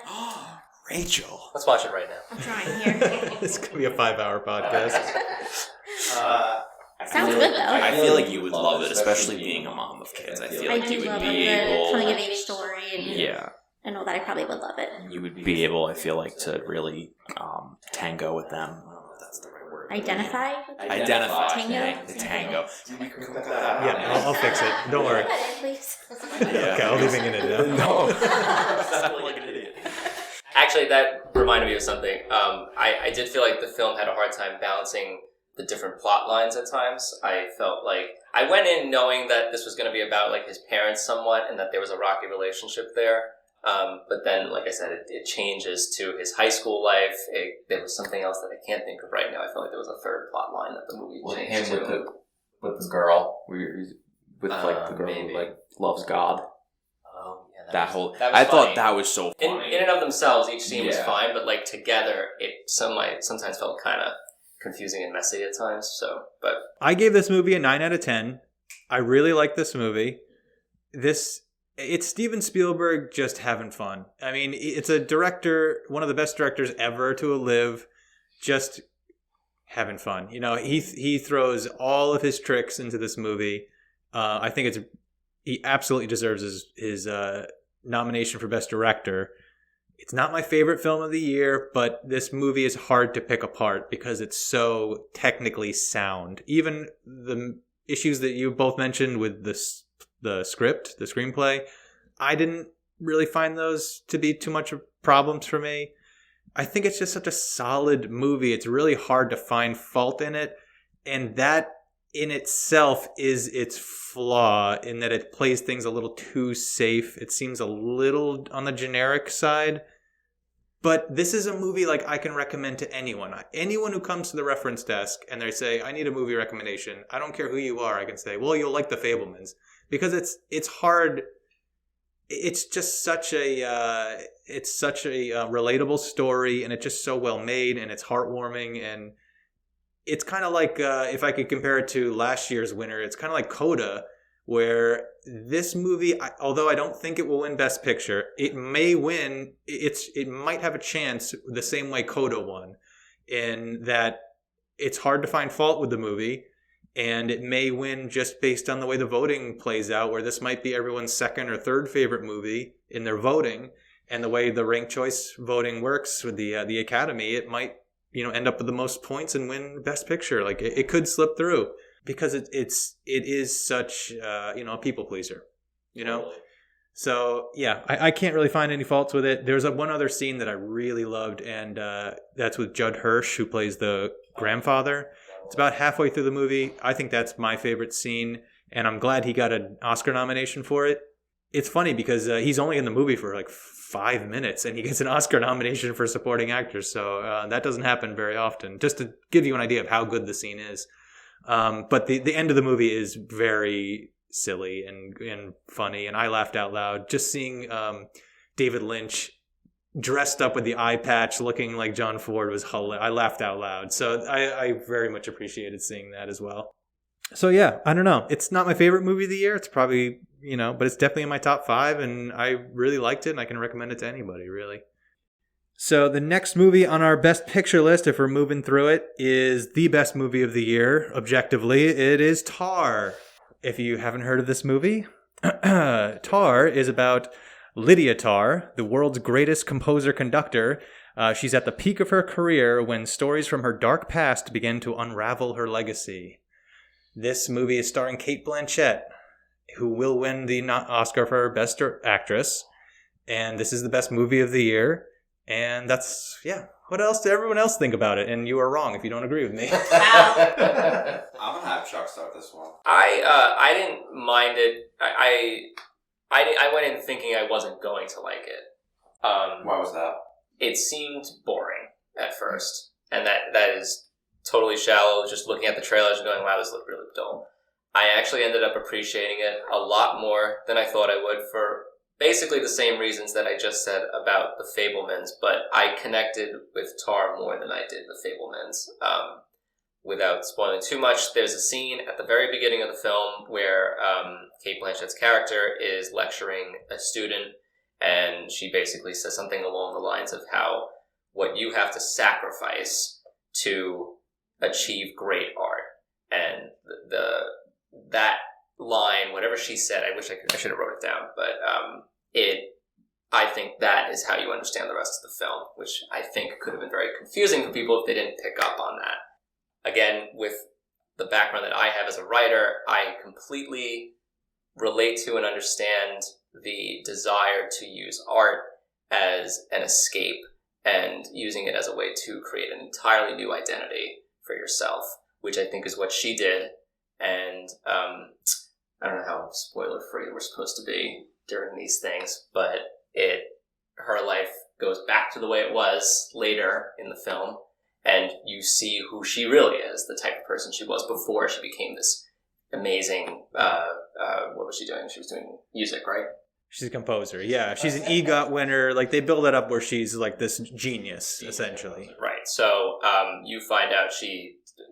Rachel, let's watch it right now. I'm trying here. This could be a 5-hour podcast. Sounds good though. I feel like you would love it, especially being a mom of kids. I feel like you would be able. The coming of age story and all that. I probably would love it. You would be able, I feel like, to really tango with them. I don't know if that's the right word. Identify. Tango. Yeah, I'll fix it. Don't worry. Please. Okay, I'll leave it in now. No. Like an idiot. Actually, that reminded me of something. I did feel like the film had a hard time balancing the different plot lines at times. I felt like I went in knowing that this was going to be about like his parents somewhat, and that there was a rocky relationship there. But then, like I said, it changes to his high school life. There was something else that I can't think of right now. I felt like there was a third plot line that the movie changed to. With the girl, with like the girl who like loves God. Oh yeah, That was I funny. thought that was so funny. In and of themselves, each scene was Yeah. fine, but like together, it sometimes felt kind of confusing and messy at times. So, but I gave this movie a 9 out of 10. I really like this movie. It's Steven Spielberg just having fun. I mean, it's a director, one of the best directors ever to live, just having fun. You know, he throws all of his tricks into this movie. I think he absolutely deserves his nomination for Best Director. It's not my favorite film of the year, but this movie is hard to pick apart because it's so technically sound. Even the issues that you both mentioned with the script, the screenplay, I didn't really find those to be too much of problems for me. I think it's just such a solid movie. It's really hard to find fault in it, and that in itself is its flaw in that it plays things a little too safe. It seems a little on the generic side. But this is a movie like I can recommend to anyone. Anyone who comes to the reference desk and they say, I need a movie recommendation. I don't care who you are. I can say, well, you'll like The Fabelmans. Because it's hard. It's just such a relatable story, and it's just so well made, and it's heartwarming, and it's kind of like, if I could compare it to last year's winner, it's kind of like Coda, where this movie, although I don't think it will win Best Picture, it may win, it might have a chance the same way Coda won, in that it's hard to find fault with the movie, and it may win just based on the way the voting plays out, where this might be everyone's second or third favorite movie in their voting, and the way the ranked choice voting works with the Academy, it might end up with the most points and win Best Picture. Like it could slip through because it is such a people pleaser, Totally. So yeah, I can't really find any faults with it. There's one other scene that I really loved, and that's with Judd Hirsch, who plays the grandfather. It's about halfway through the movie. I think that's my favorite scene, and I'm glad he got an Oscar nomination for it. It's funny because he's only in the movie for like 5 minutes, and he gets an Oscar nomination for supporting actor. So that doesn't happen very often. Just to give you an idea of how good the scene is. But the end of the movie is very silly and funny, and I laughed out loud just seeing David Lynch dressed up with the eye patch looking like John Ford was hilarious. I laughed out loud. So I very much appreciated seeing that as well. So yeah, I don't know. It's not my favorite movie of the year. It's probably, but it's definitely in my top 5, and I really liked it, and I can recommend it to anybody, really. So the next movie on our Best Picture list, if we're moving through it, is the best movie of the year. Objectively, it is Tar. If you haven't heard of this movie, Tar is about Lydia Tarr, the world's greatest composer-conductor. She's at the peak of her career when stories from her dark past begin to unravel her legacy. This movie is starring Cate Blanchett, who will win the Oscar for Best Actress. And this is the best movie of the year. And that's, what else did everyone else think about it? And you are wrong if you don't agree with me. Wow. I'm gonna have Chuck start this one. I didn't mind it. I went in thinking I wasn't going to like it. Why was that? It seemed boring at first, and that is totally shallow. Just looking at the trailers and going, "Wow, this looked really dull." I actually ended up appreciating it a lot more than I thought I would for basically the same reasons that I just said about The Fabelmans, but I connected with Tar more than I did The Fabelmans. Without spoiling too much, there's a scene at the very beginning of the film where Cate Blanchett's character is lecturing a student, and she basically says something along the lines of how what you have to sacrifice to achieve great art. And that line, whatever she said, I should have wrote it down, but I think that is how you understand the rest of the film, which I think could have been very confusing for people if they didn't pick up on that. Again, with the background that I have as a writer, I completely relate to and understand the desire to use art as an escape and using it as a way to create an entirely new identity for yourself, which I think is what she did. And I don't know how spoiler-free we're supposed to be during these things, but her life goes back to the way it was later in the film, and you see who she really is, the type of person she was before she became this amazing, what was she doing? She was doing music, right? She's a composer. Yeah, she's an EGOT winner. Like, they build it up where she's like this genius, essentially. Right. So you find out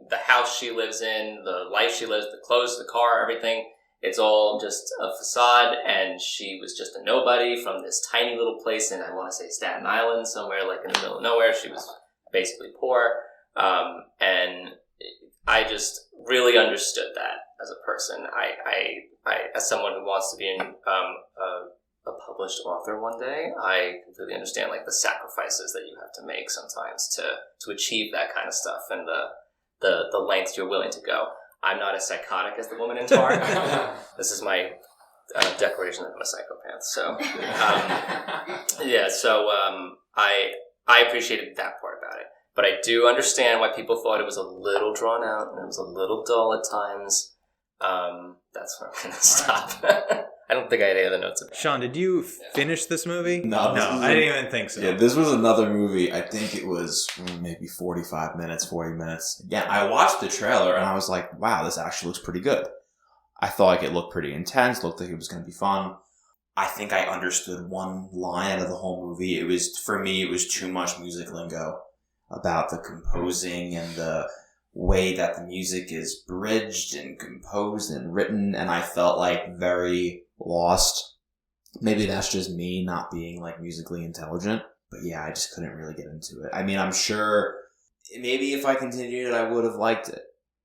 the house she lives in, the life she lives, the clothes, the car, everything, it's all just a facade, and she was just a nobody from this tiny little place in, I want to say, Staten Island, somewhere like in the middle of nowhere. She was basically poor. And I just really understood that as a person. I as someone who wants to be a published author one day, I completely understand like the sacrifices that you have to make sometimes to achieve that kind of stuff, and the lengths you're willing to go. I'm not as psychotic as the woman in Tar. This is my declaration that I'm a psychopath. So I appreciated that part about it. But I do understand why people thought it was a little drawn out and it was a little dull at times. That's where I'm going to stop. I don't think I had any other notes about it. Sean, did you finish this movie? No, I didn't even think so. Yeah, this was another movie. I think it was maybe 45 minutes, 40 minutes. Yeah, I watched the trailer and I was like, wow, this actually looks pretty good. I thought like it looked pretty intense, looked like it was going to be fun. I think I understood one line out of the whole movie. For me, it was too much music lingo about the composing and the way that the music is bridged and composed and written, and I felt like very lost. Maybe that's just me not being like musically intelligent, but yeah, I just couldn't really get into it. I mean, I'm sure maybe if I continued it, I would have liked it,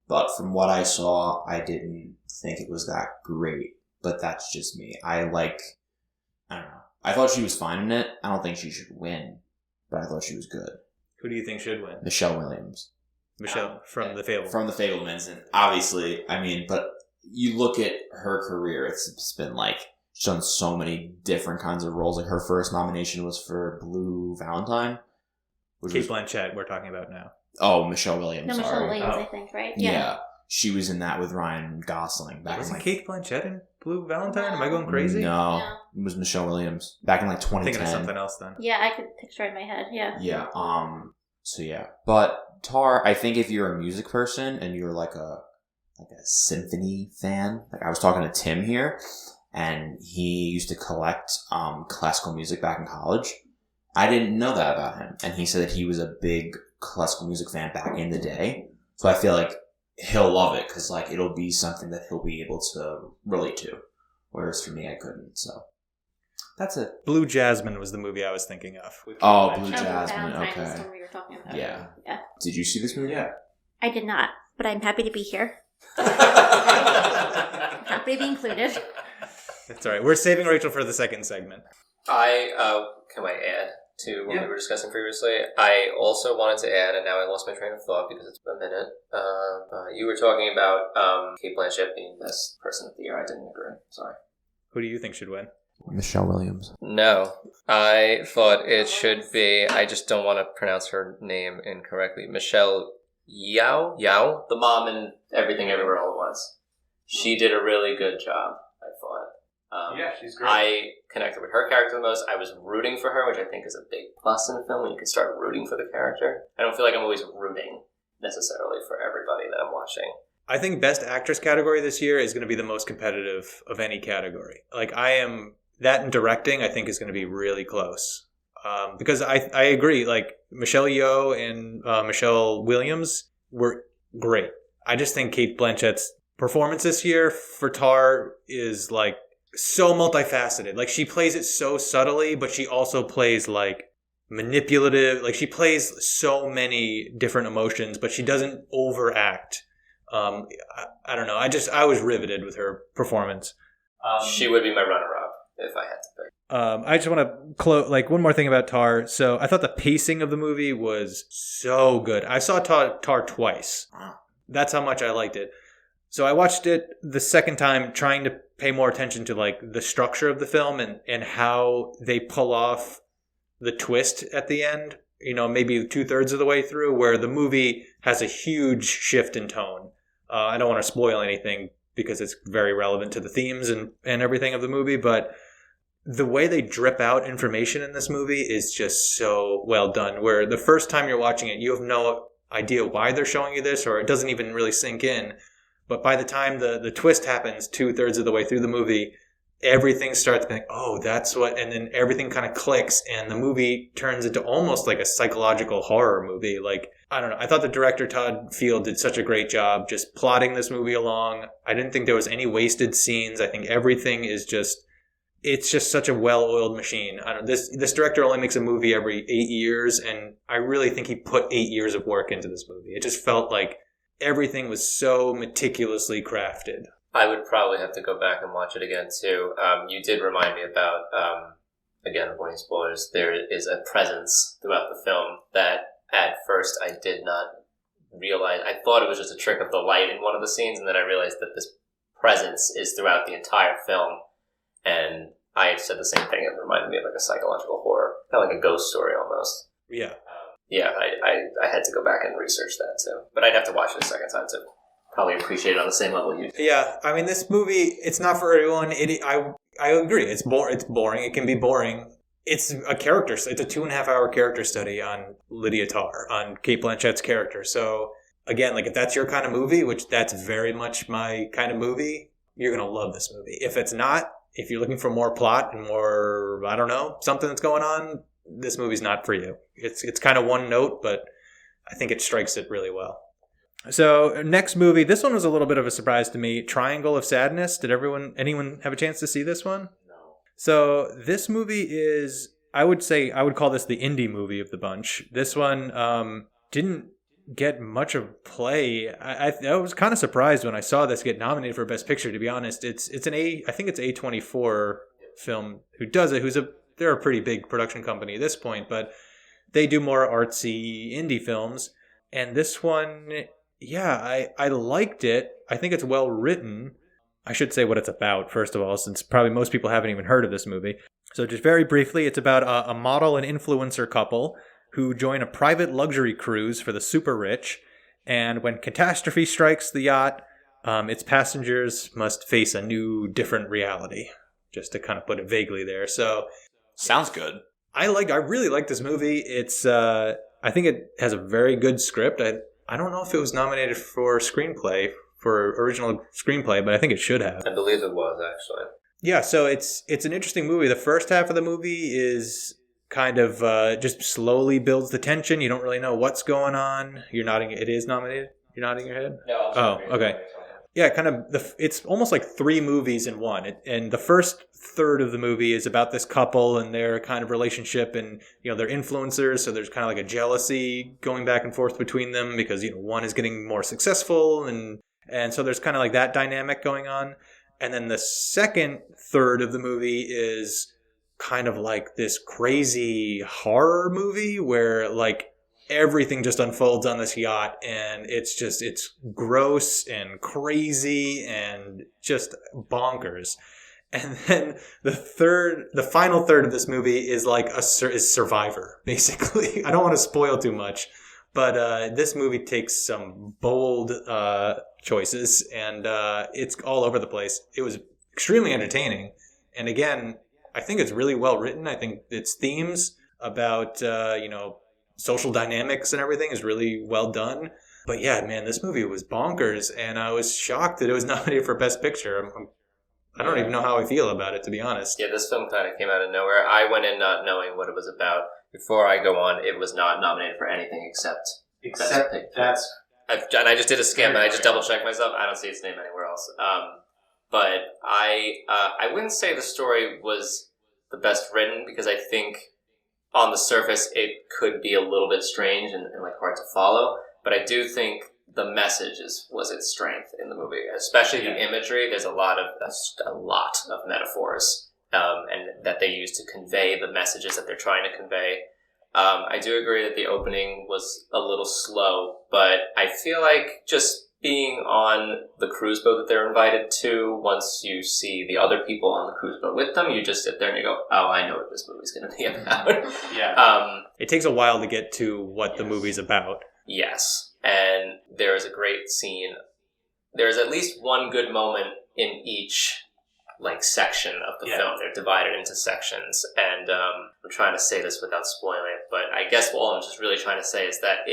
but from what I saw, I didn't think it was that great. But that's just me. I don't know. I thought she was fine in it. I don't think she should win, but I thought she was good. Who do you think should win? Michelle Williams. Michelle from the Fabelmans. From the Fabelmans, and obviously, I mean, but you look at her career, it's been like, she's done so many different kinds of roles. Like, her first nomination was for Blue Valentine. Kate Blanchett, we're talking about now. Oh, Michelle Williams, No, Michelle Williams, Oh. I think, right? Yeah. She was in that with Ryan Gosling. Wasn't Kate Blanchett in Blue Valentine? Am I going crazy? No, No. it was Michelle Williams. Back in like 2010. Thinking of something else then. Yeah, I could picture it in my head, yeah. Yeah, so yeah. But Tar, I think if you're a music person and you're like a symphony fan, like I was talking to Tim here, and he used to collect classical music back in college. I didn't know that about him, and he said that he was a big classical music fan back in the day. So I feel like he'll love it because like it'll be something that he'll be able to relate to, whereas for me I couldn't. So that's it. Blue Jasmine was the movie I was thinking of. Oh, Blue Oh, Jasmine. Valentine is the Okay. one we were talking about. Yeah. Yeah. Did you see this movie? Yeah. I did not, but I'm happy to be here. Happy to be included. That's all right. We're saving Rachel for the second segment. Can I add to what we were discussing previously? I also wanted to add, and now I lost my train of thought because it's been a minute. You were talking about Kate Blanchett being best person of the year. I didn't agree. Sorry. Who do you think should win? Michelle Williams. No, I thought it should be. I just don't want to pronounce her name incorrectly. Michelle Yao, the mom in Everything Everywhere All at Once. She did a really good job, I thought. she's I connected with her character the most. I was rooting for her, which I think is a big plus in a film when you can start rooting for the character. I don't feel like I'm always rooting necessarily for everybody that I'm watching. I think Best Actress category this year is going to be the most competitive of any category. Like, that and directing, I think, is going to be really close. Because I agree, like, Michelle Yeoh and Michelle Williams were great. I just think Kate Blanchett's performance this year for Tar is, like, so multifaceted. Like, she plays it so subtly, but she also plays, like, manipulative. Like, she plays so many different emotions, but she doesn't overact. I don't know. I was riveted with her performance. She would be my runner-up if I had to pick. I just want to close, like, one more thing about Tar. So I thought the pacing of the movie was so good. I saw Tar twice. That's how much I liked it. So I watched it the second time trying to pay more attention to, like, the structure of the film and how they pull off the twist at the end, you know, maybe 2/3 of the way through, where the movie has a huge shift in tone. I don't want to spoil anything because it's very relevant to the themes and everything of the movie, but the way they drip out information in this movie is just so well done, where the first time you're watching it, you have no idea why they're showing you this, or it doesn't even really sink in. But by the time the twist happens 2/3 of the way through the movie, everything starts being, oh, that's what, and then everything kind of clicks, and the movie turns into almost like a psychological horror movie. Like, I don't know. I thought the director, Todd Field, did such a great job just plotting this movie along. I didn't think there was any wasted scenes. I think everything is just, it's just such a well-oiled machine. I don't know, this director only makes a movie every 8 years, and I really think he put 8 years of work into this movie. It just felt like everything was so meticulously crafted. I would probably have to go back and watch it again, too. You did remind me about, again, avoiding spoilers, there is a presence throughout the film that at first I did not realize. I thought it was just a trick of the light in one of the scenes, and then I realized that this presence is throughout the entire film. And I said the same thing. It reminded me of like a psychological horror, kind of like a ghost story almost. Yeah. Yeah, I had to go back and research that, too. But I'd have to watch it a second time, too. Probably appreciate it on the same level you do. Yeah, I mean, this movie, it's not for everyone. I agree. It's boring. It can be boring. It's a character. It's a 2.5-hour character study on Lydia Tarr, on Cate Blanchett's character. So again, like if that's your kind of movie, which that's very much my kind of movie, you're gonna love this movie. If it's not, if you're looking for more plot and more, I don't know, something that's going on, this movie's not for you. It's kind of one note, but I think it strikes it really well. So next movie, this one was a little bit of a surprise to me. Triangle of Sadness. Did anyone have a chance to see this one? No. So this movie is, I would call this the indie movie of the bunch. This one didn't get much of play. I was kind of surprised when I saw this get nominated for Best Picture, to be honest. I think it's A24 film who does it, they're a pretty big production company at this point, but they do more artsy indie films. And this one, yeah, I liked it. I think it's well written. I should say what it's about, first of all, since probably most people haven't even heard of this movie. So just very briefly, it's about a model and influencer couple who join a private luxury cruise for the super rich. And when catastrophe strikes the yacht, its passengers must face a new, different reality, just to kind of put it vaguely there. So sounds good. I really like this movie. It's I think it has a very good script. I don't know if it was nominated for original screenplay, but I think it should have. I believe it was, actually. Yeah, so it's an interesting movie. The first half of the movie is kind of just slowly builds the tension. You don't really know what's going on. You're nodding. It is nominated? You're nodding your head? No. Oh, okay. Yeah, kind of. It's almost like 3 movies in one. And the first third of the movie is about this couple and their kind of relationship, and they're influencers, so there's kind of like a jealousy going back and forth between them because one is getting more successful, and so there's kind of like that dynamic going on. And then the second third of the movie is kind of like this crazy horror movie where like everything just unfolds on this yacht, and it's gross and crazy and just bonkers. And then the final third of this movie is like is Survivor, basically. I don't want to spoil too much, but this movie takes some bold choices, and it's all over the place. It was extremely entertaining, and again, I think it's really well written. I think its themes about social dynamics and everything is really well done. But yeah, man, this movie was bonkers, and I was shocked that it was nominated for Best Picture. I don't even know how I feel about it, to be honest. Yeah, this film kind of came out of nowhere. I went in not knowing what it was about. Before I go on, it was not nominated for anything except Best Picture. And I just did a skim, and I just double-checked myself. I don't see its name anywhere else. But I wouldn't say the story was the best written, because I think on the surface it could be a little bit strange and like hard to follow. But I do think the message was its strength in the movie, especially the imagery. There's a lot of metaphors, and that they use to convey the messages that they're trying to convey. I do agree that the opening was a little slow, but I feel like just being on the cruise boat that they're invited to, once you see the other people on the cruise boat with them, you just sit there and you go, oh, I know what this movie's going to be about. Yeah. It takes a while to get to what the movie's about. Yes. And there is a great scene. There's at least one good moment in each section of the film. They're divided into sections. And I'm trying to say this without spoiling it, but I guess all I'm just really trying to say is that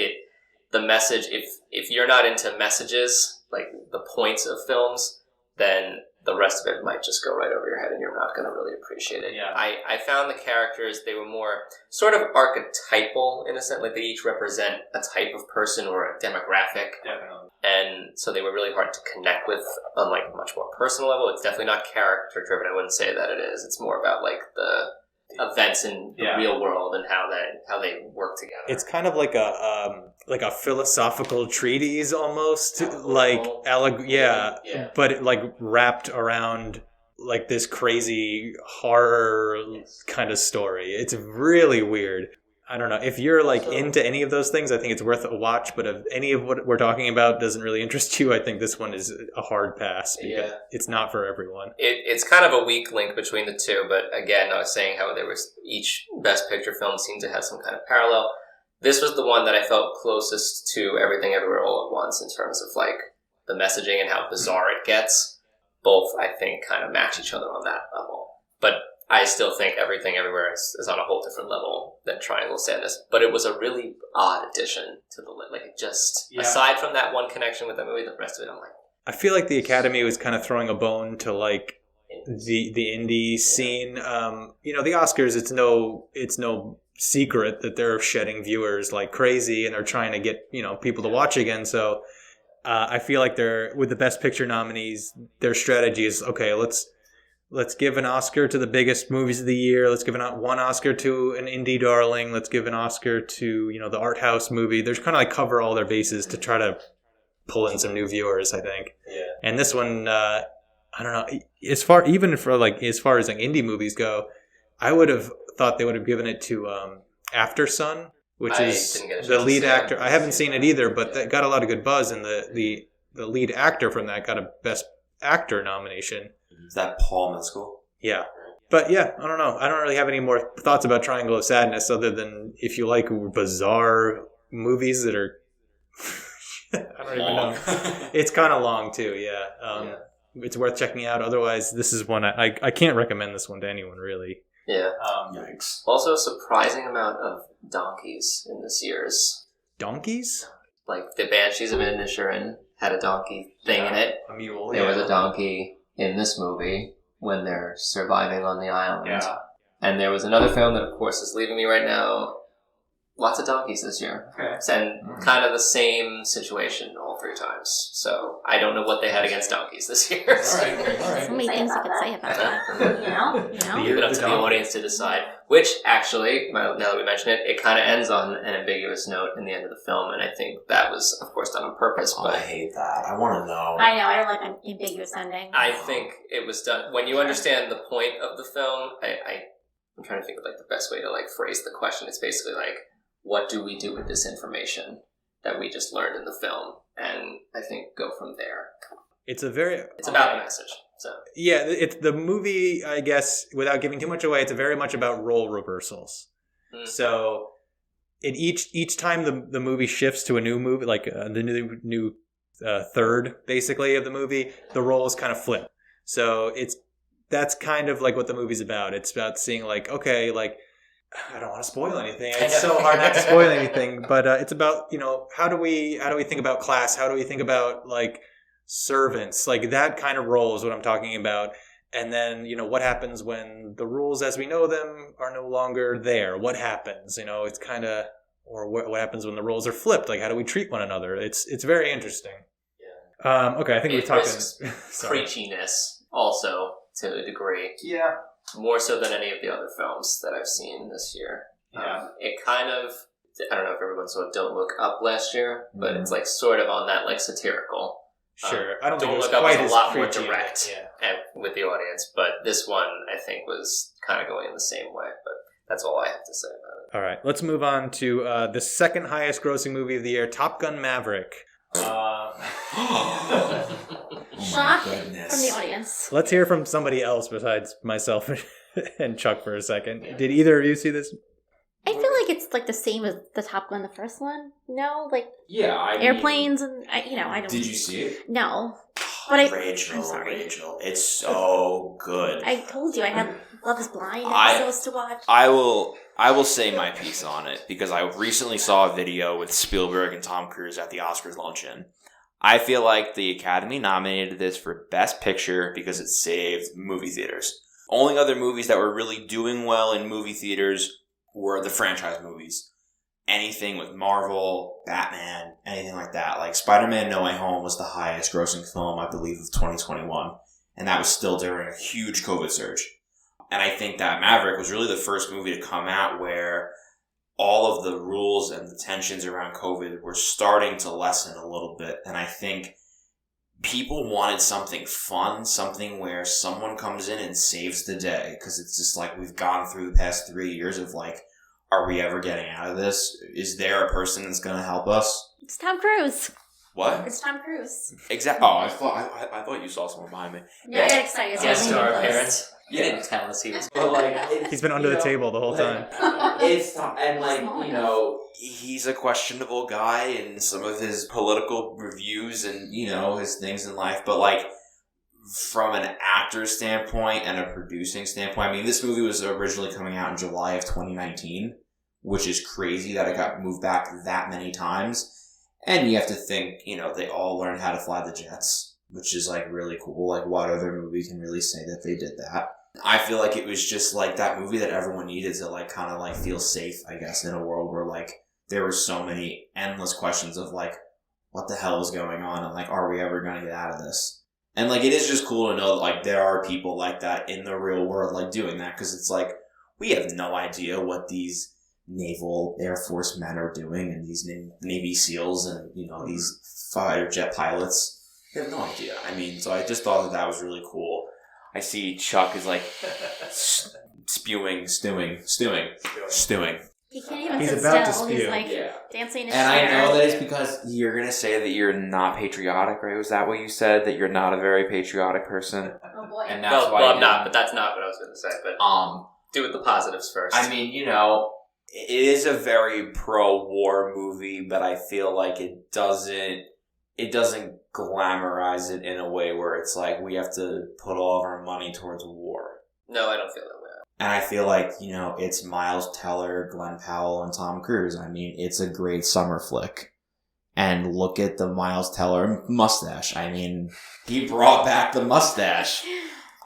the message, if you're not into messages, like the points of films, then the rest of it might just go right over your head and you're not going to really appreciate it. Yeah. I found the characters, they were more sort of archetypal in a sense, like they each represent a type of person or a demographic. Definitely. And so they were really hard to connect with on like a much more personal level. It's definitely not character driven. I wouldn't say that it is. It's more about like the events in the real world and how they work together. It's kind of like a philosophical treatise almost, like but it, like wrapped around like this crazy horror kind of story. It's really weird. I don't know if you're like into any of those things. I think it's worth a watch. But if any of what we're talking about doesn't really interest you, I think this one is a hard pass because it's not for everyone. It's kind of a weak link between the two. But again, I was saying how there was each Best Picture film seemed to have some kind of parallel. This was the one that I felt closest to Everything Everywhere All at Once in terms of like the messaging and how bizarre it gets. Both, I think, kind of match each other on that level. But I still think Everything Everywhere is on a whole different level than Triangle of Sadness. But it was a really odd addition to the list. Like, it just, aside from that one connection with the movie, the rest of it, I'm like... I feel like the Academy was kind of throwing a bone to, like, the indie scene. The Oscars, it's no secret that they're shedding viewers like crazy and they're trying to get, people to watch again. So I feel like with the Best Picture nominees, their strategy is, okay, let's give an Oscar to the biggest movies of the year. Let's give one Oscar to an indie darling. Let's give an Oscar to, the art house movie. They're kind of like cover all their bases to try to pull in some new viewers, I think. Yeah. And this one, I don't know, as far as indie movies go, I would have thought they would have given it to After Sun, which is the lead actor. I haven't seen it either, but that got a lot of good buzz, and the lead actor from that got a Best Actor nomination. Is that Paul Mescal? Yeah. But yeah, I don't know. I don't really have any more thoughts about Triangle of Sadness other than if you like bizarre movies that are... I don't even know. It's kind of long too, yeah. It's worth checking out. Otherwise, this is one I can't recommend this one to anyone, really. Yeah. Yikes. Also, a surprising amount of donkeys in this year's. Donkeys? Like, the Banshees of Inisherin had a donkey thing in it. A mule, There was a donkey in this movie when they're surviving on the island. Yeah. And there was another film that, of course, is leaving me right now. Lots of donkeys this year. Okay. And kind of the same situation all three times. So I don't know what they had against donkeys this year. All right. So many things you could say about that. Leave it up to the audience to decide. Which, actually, now that we mention it, it kind of ends on an ambiguous note in the end of the film. And I think that was, of course, done on purpose. Oh, But I hate that. I want to know. I know, I don't like an ambiguous ending. I think it was done... When you understand the point of the film, I'm trying to think of like the best way to like phrase the question. It's basically like, what do we do with this information that we just learned in the film? And I think go from there. It's about the message. So yeah, it's the movie, I guess, without giving too much away, it's very much about role reversals. Mm-hmm. So each time the movie shifts to a new movie, like the new third, basically, of the movie, the roles kind of flip. So that's kind of like what the movie's about. It's about seeing like, okay, like, I don't want to spoil anything. It's so hard not to spoil anything, but it's about, how do we think about class? How do we think about like servants? Like that kind of role is what I'm talking about. And then, what happens when the rules as we know them are no longer there? What happens? It's kind of, or what happens when the roles are flipped? Like how do we treat one another? It's very interesting. Yeah. Okay, I think we've talked. Preachiness also to a degree. Yeah. More so than any of the other films that I've seen this year. Yeah. It kind of, I don't know if everyone saw Don't Look Up last year, but it's like sort of on that like satirical. Sure. I don't think it was Look Up quite was as a lot more preachy, direct with the audience, but this one I think was kind of going in the same way, but that's all I have to say about it. All right. Let's move on to the second highest grossing movie of the year, Top Gun Maverick. Shock from the audience. Let's hear from somebody else besides myself and Chuck for a second. Did either of you see this? I feel like it's like the same as the Top Gun, the first one. No, like airplanes and I don't. Did you see it? No, but Rachel, I'm sorry. Rachel, it's so good. I told you I had Love Is Blind episodes to watch. I will say my piece on it because I recently saw a video with Spielberg and Tom Cruise at the Oscars luncheon. I feel like the Academy nominated this for Best Picture because it saved movie theaters. Only other movies that were really doing well in movie theaters were the franchise movies. Anything with Marvel, Batman, anything like that. Like Spider-Man No Way Home was the highest grossing film, I believe, of 2021. And that was still during a huge COVID surge. And I think that Maverick was really the first movie to come out where all of the rules and the tensions around COVID were starting to lessen a little bit. And I think people wanted something fun, something where someone comes in and saves the day. Because it's just like we've gone through the past 3 years of like, are we ever getting out of this? Is there a person that's going to help us? It's Tom Cruise. What? It's Tom Cruise. Exactly. Oh, I thought you saw someone behind me. Yeah, I got excited. Guest star appearance. You Yeah. didn't tell us he was. But like, He's been under the table the whole time. It's and like He's a questionable guy in some of his political reviews and, his things in life. But, like, from an actor standpoint and a producing standpoint, I mean, this movie was originally coming out in July of 2019, which is crazy that it got moved back that many times. And you have to think, they all learned how to fly the jets, which is, like, really cool. Like, what other movie can really say that they did that? I feel like it was just, like, that movie that everyone needed to, like, kind of, like, feel safe, I guess, in a world where, like, there were so many endless questions of, like, what the hell is going on? And, like, are we ever going to get out of this? And, like, it is just cool to know that, like, there are people like that in the real world, like, doing that. Because it's like, we have no idea what these naval Air Force men are doing and these Navy SEALs and, these fighter jet pilots. They have no idea. I mean, so I just thought that was really cool. I see Chuck is, like, stewing. He can't even He's sit about to still. spew. He's like Yeah. dancing in his And chair. I know that it's because you're going to say that you're not patriotic, right? Was that what you said? That you're not a very patriotic person? Oh boy. And that's Well, why I'm not, but that's not what I was going to say. But do with the positives first. I mean, it is a very pro-war movie, but I feel like it doesn't glamorize it in a way where it's like we have to put all of our money towards war. no, I don't feel that way. And I feel like, it's Miles Teller, Glenn Powell, and Tom Cruise. I mean, it's a great summer flick. And look at the Miles Teller mustache. I mean, he brought back the mustache.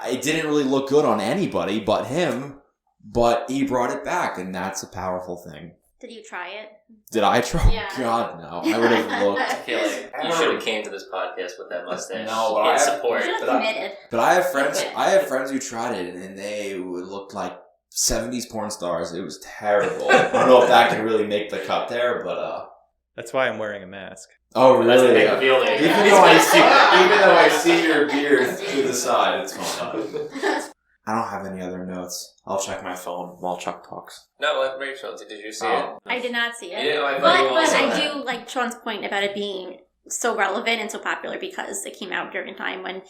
It didn't really look good on anybody but him, but he brought it back, and that's a powerful thing. Did you try it? Did I try? Yeah. God, no. I would have looked. I feel like you should have came to this podcast with that mustache. No, but in support. You should But have I- committed. But I have friends who tried it, and they would look like 70s porn stars. It was terrible. I don't know if that can really make the cut there, but That's why I'm wearing a mask. oh That's a really? big deal. Even though I see your beard to the side, it's fine. I don't have any other notes. I'll check my phone while Chuck talks. No, Rachel, did you see it? I did not see it. Yeah, I thought but you also I had. do like Sean's point about it being so relevant and so popular because it came out during a time when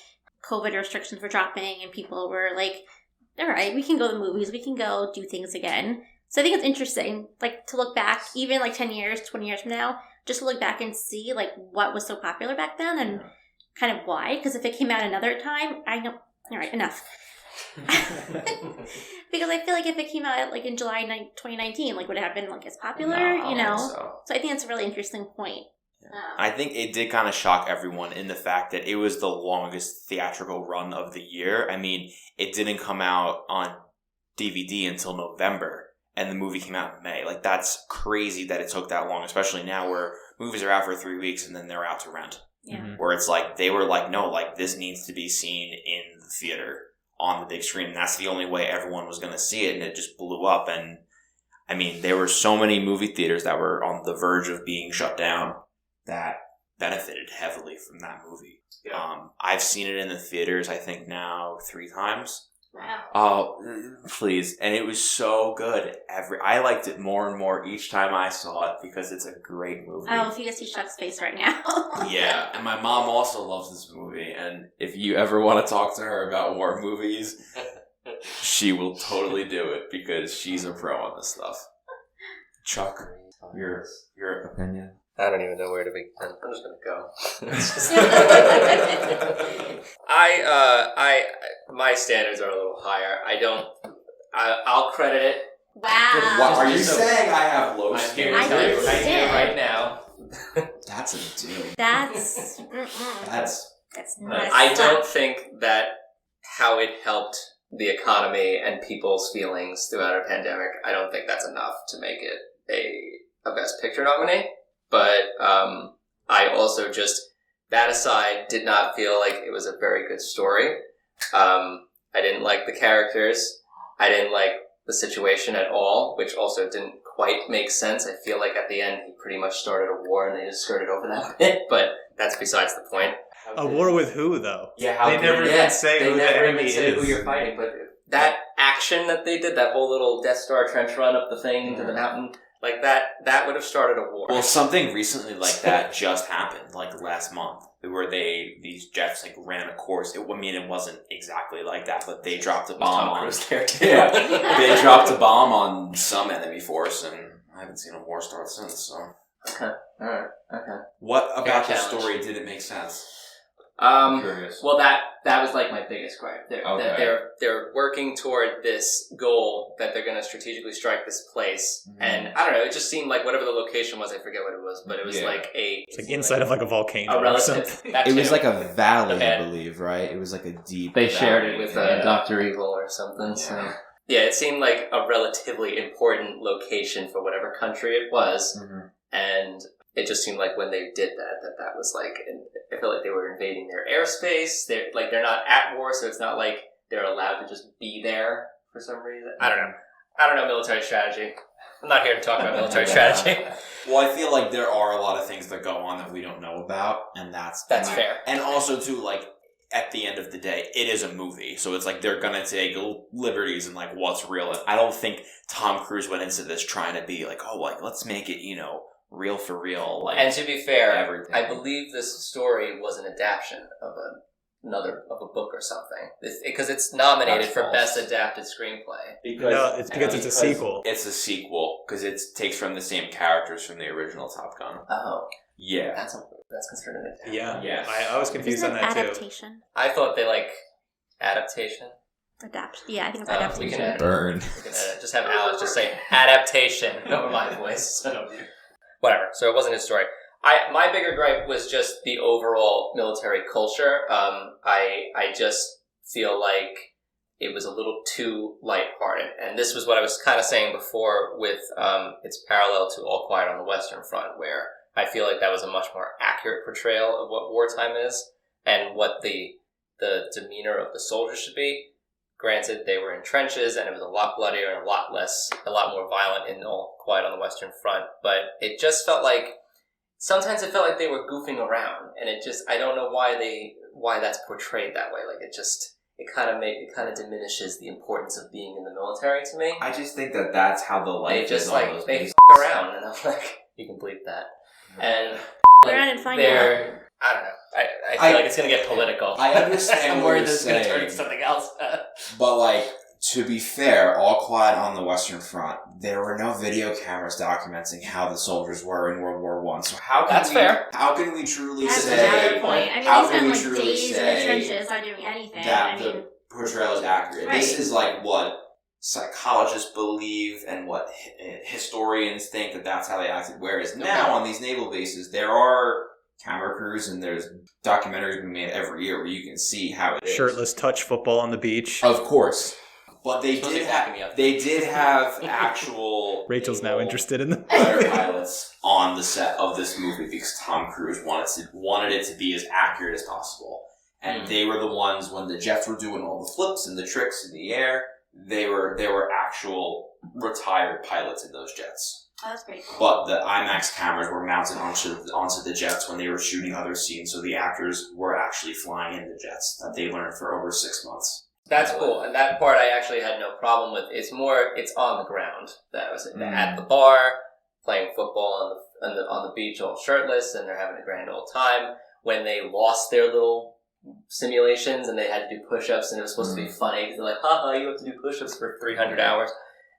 COVID restrictions were dropping and people were like, all right, we can go to the movies, we can go do things again. So I think it's interesting, like, to look back, even like 10 years, 20 years from now, just to look back and see, like, what was so popular back then and kind of why. Because if it came out another time, I know, all right, enough. Because I feel like if it came out like in July 2019, like, would it have been like as popular, So I think it's a really interesting point. I think it did kind of shock everyone in the fact that it was the longest theatrical run of the year. I mean, it didn't come out on DVD until November, and the movie came out in May. Like, that's crazy that it took that long, especially now where movies are out for 3 weeks and then they're out to rent. Yeah. Mhm. Where it's like, they were like, no, like, this needs to be seen in the theater on the big screen. And that's the only way everyone was going to see it, and it just blew up. And, I mean, there were so many movie theaters that were on the verge of being shut down that benefited heavily from that movie. Yeah. I've seen it in the theaters, I think now 3 times. Wow. Oh, please. And it was so good. I liked it more and more each time I saw it because it's a great movie. Oh, if you could see Chuck's face right now. Yeah, and my mom also loves this movie, and if you ever want to talk to her about war movies, she will totally do it because she's a pro on this stuff. Chuck, your opinion? I don't even know where to begin. I'm just gonna go. My standards are a little higher. I'll credit it. Wow. What are you So- saying? I have low I'm here standards. to tell you think right you here, did. right now. That's a dude. That's not. I don't think that how it helped the economy and people's feelings throughout a pandemic, I don't think that's enough to make it a Best Picture nominee. But I also just, that aside, did not feel like it was a very good story. I didn't like the characters. I didn't like the situation at all, which also didn't quite make sense. I feel like at the end he pretty much started a war and they just skirted over that bit, but that's besides the point. A war with who, though? Yeah, they never even say who the enemy say is. who you're fighting, but that action that they did, that whole little Death Star trench run up the thing into the mountain, like that would have started a war. Well, something recently like that just happened, like last month, where these jets like ran a course. It wasn't exactly like that, but they dropped a bomb on. Yeah, they dropped a bomb on some enemy force, and I haven't seen a war start since. So, Okay, all right, okay. what about the challenge. story didn't make sense? Curious. Well, that was like my biggest gripe. They're working toward this goal that they're going to strategically strike this place, and I don't know. It just seemed like whatever the location was, I forget what it was, but it was like It's like inside of like a volcano a or something. relative. It was like a valley, I believe, right? It was like a deep. They shared valley. it with Dr. Evil or something. Yeah. So yeah, it seemed like a relatively important location for whatever country it was, and it just seemed like when they did that was like, I feel like they were invading their airspace. They're not at war, so it's not like they're allowed to just be there for some reason. I don't know military strategy. I'm not here to talk about military strategy. Well, I feel like there are a lot of things that go on that we don't know about, and that's fair. And also, too, like, at the end of the day, it is a movie, so it's like they're gonna take liberties and like what's real. I don't think Tom Cruise went into this trying to be like, oh, like let's make it, real for real. Like, And to be fair, everything. I believe this story was an adaptation of a book or something, because it's nominated That's for false. Best Adapted Screenplay. No, it's because it's a sequel. It's a sequel because it takes from the same characters from the original Top Gun. Oh, Yeah. that's considered an adaptation. Yeah, Yes. I was confused Isn't on it that too. adaptation? I thought they like adaptation. Yeah, I think it's We adaptation. can edit. Burn. We can edit. Just have Alex just say adaptation over my voice. So, whatever. So it wasn't his story. My bigger gripe was just the overall military culture. I just feel like it was a little too lighthearted, and this was what I was kind of saying before with its parallel to All Quiet on the Western Front, where I feel like that was a much more accurate portrayal of what wartime is and what the demeanor of the soldiers should be. Granted, they were in trenches, and it was a lot bloodier and a lot more violent in All Quiet on the Western Front. But it just felt like sometimes it felt like they were goofing around, and I don't know why that's portrayed that way. Like it kind of diminishes the importance of being in the military to me. I just think that's how the life They just is on those they movies. around, and I'm like, you can bleep that. And Around and find they're, I don't know. I feel like it's going to get political. I understand I'm what worried you're this is going to turn saying. into something else. But, like, to be fair, All Quiet on the Western Front, there were no video cameras documenting how the soldiers were in World War I. So That's fair. How can we truly That's a say valid point. I mean, how they can we spent like truly days in the say trenches not doing anything. that I mean, the portrayal is accurate? Right. This is like what Psychologists believe and what historians think that's how they acted. Whereas now on these naval bases, there are camera crews and there's documentaries being made every year where you can see how it is. Shirtless touch football on the beach. Of course. But they Supposed to did be backing me up. they did have actual Rachel's now naval interested in them. fighter pilots on the set of this movie because Tom Cruise wanted it to be as accurate as possible. And they were the ones when the jets were doing all the flips and the tricks in the air. They were actual retired pilots in those jets. oh, that's pretty cool. But the IMAX cameras were mounted onto the jets when they were shooting other scenes, so the actors were actually flying in the jets that they learned for over 6 months. That's cool, and that part I actually had no problem with. It's on the ground. That was at the bar, playing football on the beach, all shirtless, and they're having a grand old time. When they lost their little simulations and they had to do push-ups, and it was supposed to be funny because they're like, haha, you have to do push-ups for 300 hours.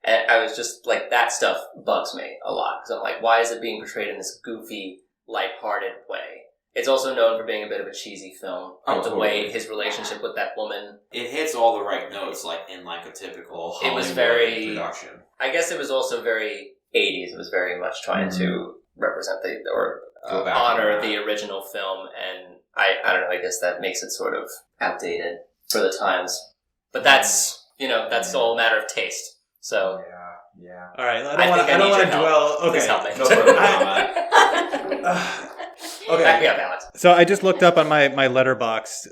And I was just like, that stuff bugs me a lot because I'm like, why is it being portrayed in this goofy, lighthearted way? It's also known for being a bit of a cheesy film. Oh, the totally. way his relationship with that woman. It hits all the right notes, like in like a typical Hollywood It was very production. I guess it was also very 80s. It was very much trying to represent or Go back honor on that. the original film, and I don't know, I guess that makes it sort of outdated for the times. But that's, that's all a matter of taste. So Yeah. All right, I I don't want need to your dwell. help. Please Okay. help me. No further comment. Okay. Back me up, Alex. So I just looked up on my Letterboxd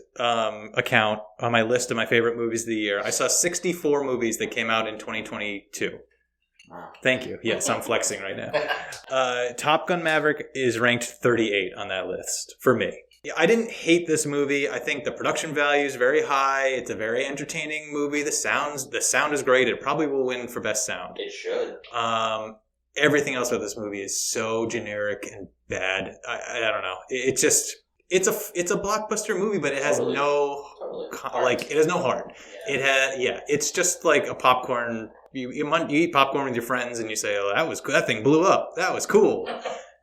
account on my list of my favorite movies of the year. I saw 64 movies that came out in 2022. Wow. Thank you. Yes, I'm flexing right now. Top Gun Maverick is ranked 38 on that list for me. Yeah, I didn't hate this movie. I think the production value is very high. It's a very entertaining movie. The sound is great. It probably will win for best sound. It should. Everything else about this movie is so generic and bad. I don't know. It's a blockbuster movie, but it has Totally. no Totally. it has no heart. Yeah. It has it's just like a popcorn. You eat popcorn with your friends and you say, "Oh, that was cool. That thing blew up. That was cool,"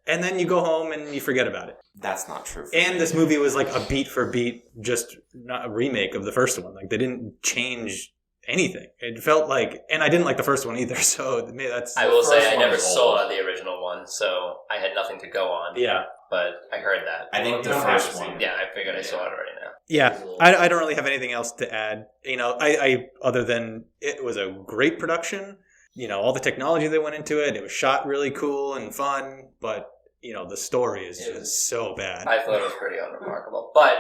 and then you go home and you forget about it. That's not true. And this movie was like a beat for beat, just not a remake of the first one. Like they didn't change anything. It felt like, and I didn't like the first one either. So to me, that's I will say first I one never is saw old. the original one, so I had nothing to go on. yeah. But I heard that. I think the You don't have first to see one. it. Yeah, I figured I saw it already now. Yeah, I don't really have anything else to add. I other than it was a great production. All the technology that went into it. It was shot really cool and fun, but the story is just so bad. I thought it was pretty unremarkable. But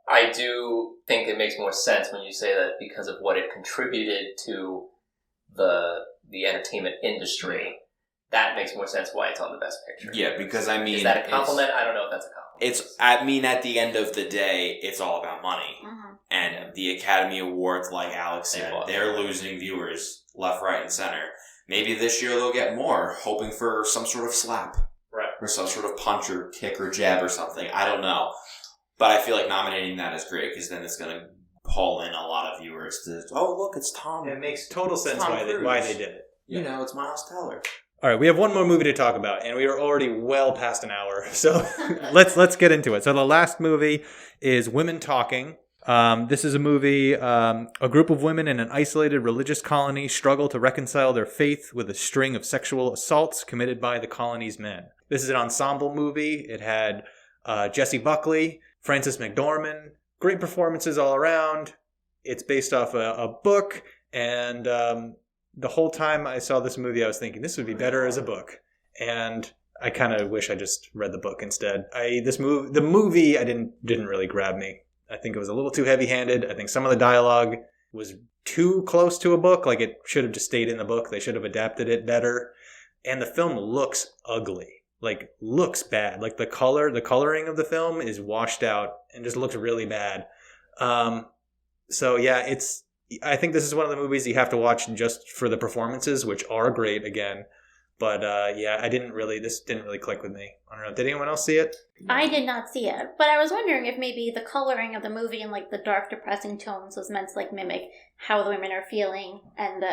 I do think it makes more sense when you say that because of what it contributed to the entertainment industry. That makes more sense why it's on the Best Picture. Yeah, because I mean, Is that a compliment? I don't know if that's a compliment. at the end of the day, it's all about money. Mhm. And the Academy Awards, like Alex They said, lost. they're losing viewers left, right, and center. Maybe this year they'll get more, hoping for some sort of slap. Right. Or some sort of punch or kick or jab or something. I don't know. But I feel like nominating that is great, because then it's going to pull in a lot of viewers to, oh, look, it's Tom. It makes total sense Tom why Cruise. they did it. It's Miles Teller. All right, we have one more movie to talk about, and we are already well past an hour. So let's get into it. So the last movie is Women Talking. This is a movie. A group of women in an isolated religious colony struggle to reconcile their faith with a string of sexual assaults committed by the colony's men. This is an ensemble movie. It had Jessie Buckley, Frances McDormand, great performances all around. It's based off a book, and the whole time I saw this movie, I was thinking this would be better as a book, and I kind of wish I just read the book instead. The movie didn't really grab me. I think it was a little too heavy-handed. I think some of the dialogue was too close to a book. Like it should have just stayed in the book. They should have adapted it better. And the film looks ugly. Like looks bad. Like the coloring of the film is washed out and just looks really bad. So yeah, I think this is one of the movies you have to watch just for the performances, which are great again. But this didn't really click with me. I don't know. Did anyone else see it? I did not see it, but I was wondering if maybe the coloring of the movie and like the dark, depressing tones was meant to like mimic how the women are feeling and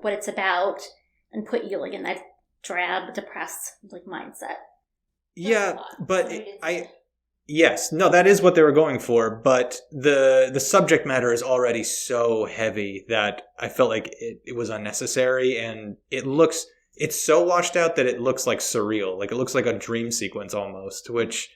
what it's about, and put you like in that drab, depressed like mindset. Yeah, but So you didn't see it. yes, no, that is what they were going for. But the subject matter is already so heavy that I felt like it was unnecessary, and it's so washed out that it looks like surreal. Like it looks like a dream sequence almost, which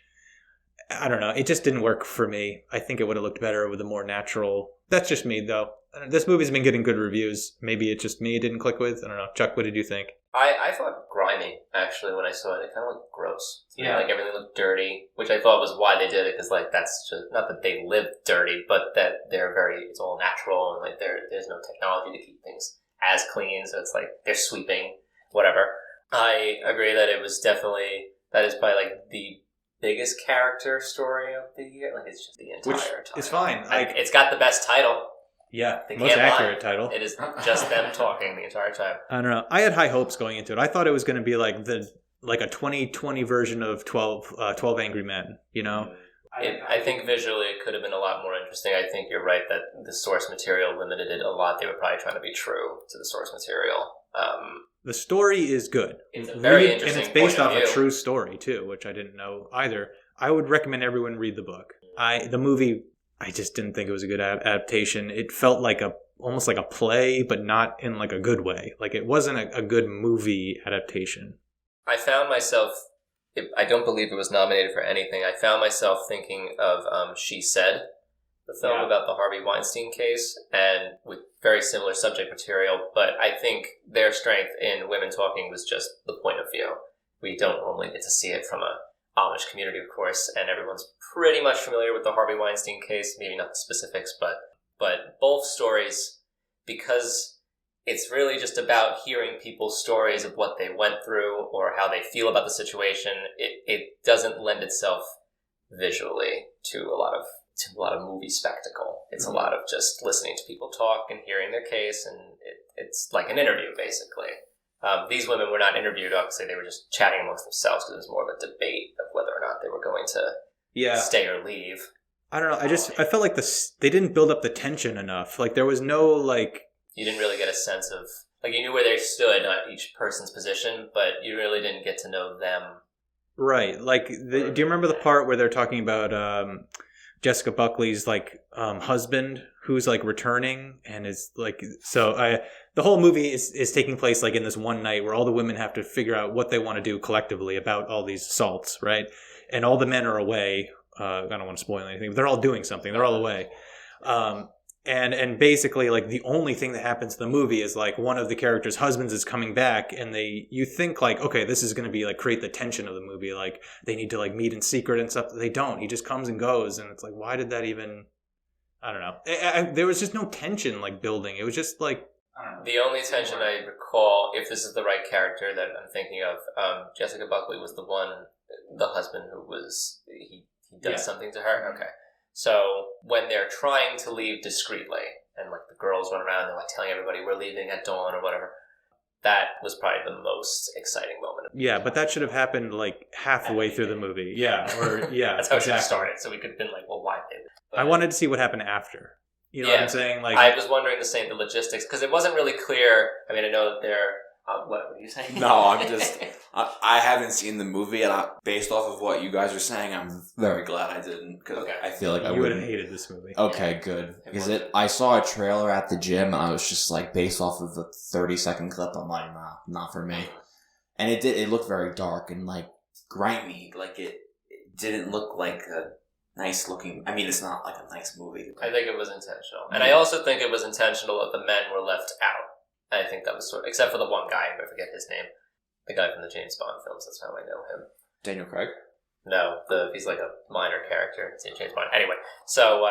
I don't know. It just didn't work for me. I think it would have looked better with a more natural. That's just me though. This movie's been getting good reviews. Maybe it's just me it didn't click with. I don't know. Chuck, what did you think? I thought grimy, actually, when I saw it. It kind of looked gross. To me, Yeah. like everything looked dirty, which I thought was why they did it, because like that's just, not that they live dirty, but that it's all natural, and like there's no technology to keep things as clean, so it's like they're sweeping, whatever. I agree that it was definitely, that is probably like the biggest character story of the year. Like it's just the entire title. It's fine. Like It's got the best title. yeah, They most can't lie. accurate title. It is just them talking the entire time. I don't know. I had high hopes going into it. I thought it was going to be like a 2020 version of 12 Angry Men, you know? I think visually it could have been a lot more interesting. I think you're right that the source material limited it a lot. They were probably trying to be true to the source material. The story is good. It's a very And interesting it's based point off of a view. true story, too, which I didn't know either. I would recommend everyone read the book. The movie, I just didn't think it was a good adaptation. It felt like almost like a play, but not in like a good way. Like it wasn't a good movie adaptation. I found myself I don't believe it was nominated for anything. I found myself thinking of She Said, the film about the Harvey Weinstein case, and with very similar subject material, but I think their strength in Women Talking was just the point of view. We don't normally get to see it from a Amish community, of course, and everyone's pretty much familiar with the Harvey Weinstein case, maybe not the specifics, but both stories, because it's really just about hearing people's stories of what they went through or how they feel about the situation. It doesn't lend itself visually to a lot of movie spectacle. It's a lot of just listening to people talk and hearing their case, and it's like an interview, basically. These women were not interviewed, obviously. They were just chatting amongst themselves because it was more of a debate of whether or not they were going to stay or leave. I don't know. I felt like they didn't build up the tension enough. Like, there was no, like... You didn't really get a sense of... Like, you knew where they stood on each person's position, but you really didn't get to know them. Right. Like, do you remember the part where they're talking about Jessica Buckley's, like, husband who's, like, returning and is, like... So, the whole movie is taking place, like, in this one night where all the women have to figure out what they want to do collectively about all these assaults, right? And all the men are away. I don't want to spoil anything, but they're all doing something. They're all away. And basically, like, the only thing that happens in the movie is, like, one of the characters' husbands is coming back, and you think, like, okay, this is going to be, like, create the tension of the movie. Like, they need to, like, meet in secret and stuff. They don't. He just comes and goes, and it's like, why did that even... I don't know. There was just no tension, like, building. It was just, like... I don't know. The only tension I recall, if this is the right character that I'm thinking of, Jessica Buckley was the husband who was... He does something to her? Okay. So when they're trying to leave discreetly, and like the girls run around, they're like telling everybody we're leaving at dawn or whatever, that was probably the most exciting moment. Yeah, but that should have happened like halfway through the movie. Yeah, or yeah, that's how it should have started. So we could have been like, well, why did it? But I wanted to see what happened after. You know what I'm saying? Like, I was wondering the logistics, because it wasn't really clear. I mean, I know that they're... what were you saying? No, I'm just... I haven't seen the movie, and based off of what you guys are saying, I'm very glad I didn't, because I feel like you would have hated this movie. Okay, good. Because I saw a trailer at the gym, and I was just like, based off of the 30-second clip, I'm like, nah, not for me. And it looked very dark and like grimy. Like it didn't look like a nice looking... I mean, it's not like a nice movie. I think it was intentional. And I also think it was intentional that the men were left out. I think that was except for the one guy, I forget his name. The guy from the James Bond films, that's how I know him. Daniel Craig? No, he's like a minor character in James Bond. Anyway, so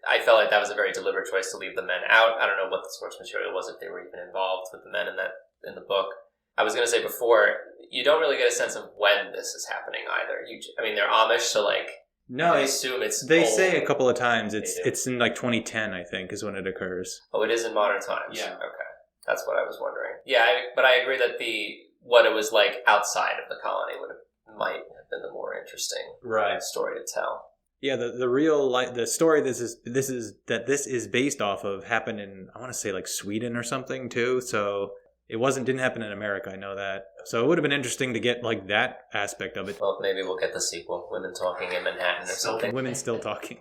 I felt like that was a very deliberate choice to leave the men out. I don't know what the source material was, if they were even involved with the men in the book. I was going to say before, you don't really get a sense of when this is happening either. I mean, they're Amish, so like... No, I assume it's they old. say a couple of times it's in like 2010, I think, is when it occurs. Oh, it is in modern times. Yeah. Okay, that's what I was wondering. Yeah, but I agree that what it was like outside of the colony might have been the more interesting story to tell. Yeah, the story this is based off of happened in, I want to say, like Sweden or something too. So it didn't happen in America. I know that. So it would have been interesting to get like that aspect of it. Well, maybe we'll get the sequel, Women Talking in Manhattan or something. Women Still Talking.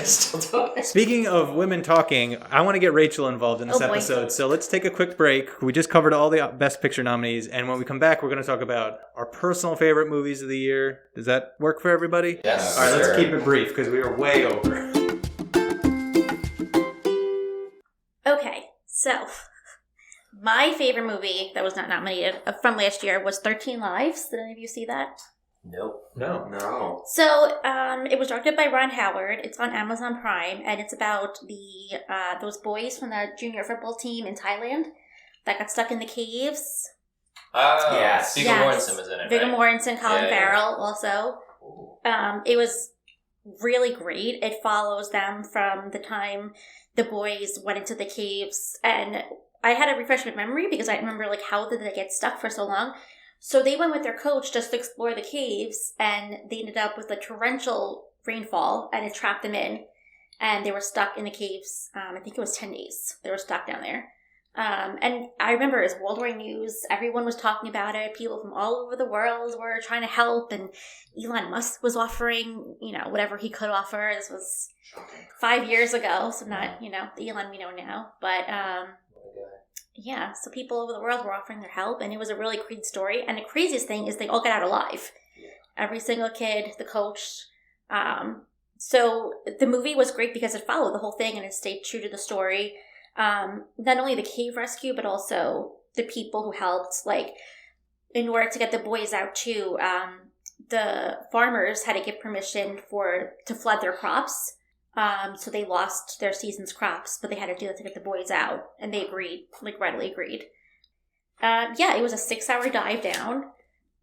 Still talking. Speaking of women talking, I want to get Rachel involved in this episode. So let's take a quick break. We just covered all the Best Picture nominees. And when we come back, we're going to talk about our personal favorite movies of the year. Does that work for everybody? Yes. All right, let's keep it brief because we are way over. Okay, so... my favorite movie that was not nominated from last year was 13 Lives. Did any of you see that? Nope. No. So, it was directed by Ron Howard. It's on Amazon Prime, and it's about those boys from the junior football team in Thailand that got stuck in the caves. Oh, yes. Viggo Mortensen was in it, Viggo right? Mortensen, Colin Farrell also. It was really great. It follows them from the time the boys went into the caves, and I had a refreshment memory because I remember like how did they get stuck for so long. So they went with their coach just to explore the caves, and they ended up with a torrential rainfall, and it trapped them in, and they were stuck in the caves. I think it was 10 days. They were stuck down there. And I remember it was worldwide news. Everyone was talking about it. People from all over the world were trying to help, and Elon Musk was offering, whatever he could offer. This was 5 years ago, so not, the Elon we know now. But Yeah, so people over the world were offering their help, and it was a really great story. And the craziest thing is they all got out alive. Every single kid, the coach. So the movie was great because it followed the whole thing and it stayed true to the story. Not only the cave rescue, but also the people who helped. Like, in order to get the boys out too, the farmers had to give permission to flood their crops. So they lost their season's crops, but they had to do that to get the boys out, and they agreed, like readily agreed. It was a 6-hour dive down.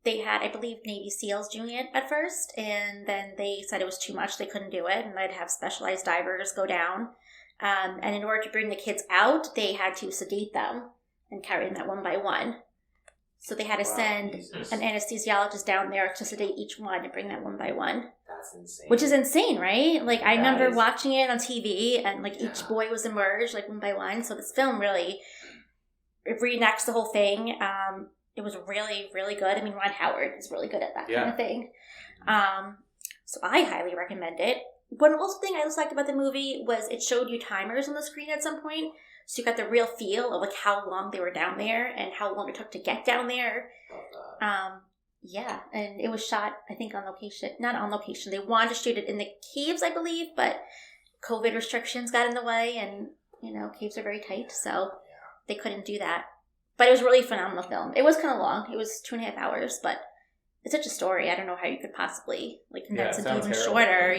They had, I believe, Navy SEALs doing it at first, and then they said it was too much, they couldn't do it, and they'd have specialized divers go down. And in order to bring the kids out, they had to sedate them and carry them out one by one. So they had to send an anesthesiologist down there to sedate each one and bring that one by one. That's insane. Which is insane, right? Like, I remember watching it on TV, and like each boy was emerged like one by one. So this film really reenacts the whole thing. It was really, really good. I mean, Ron Howard is really good at that kind of thing. So I highly recommend it. One also thing I liked about the movie was it showed you timers on the screen at some point. So you got the real feel of like how long they were down there and how long it took to get down there. And it was shot, I think, on location. Not on location. They wanted to shoot it in the caves, I believe, but COVID restrictions got in the way, and caves are very tight, so they couldn't do that. But it was a really phenomenal film. It was kind of long. It was 2.5 hours, but it's such a story. I don't know how you could possibly condense it even shorter.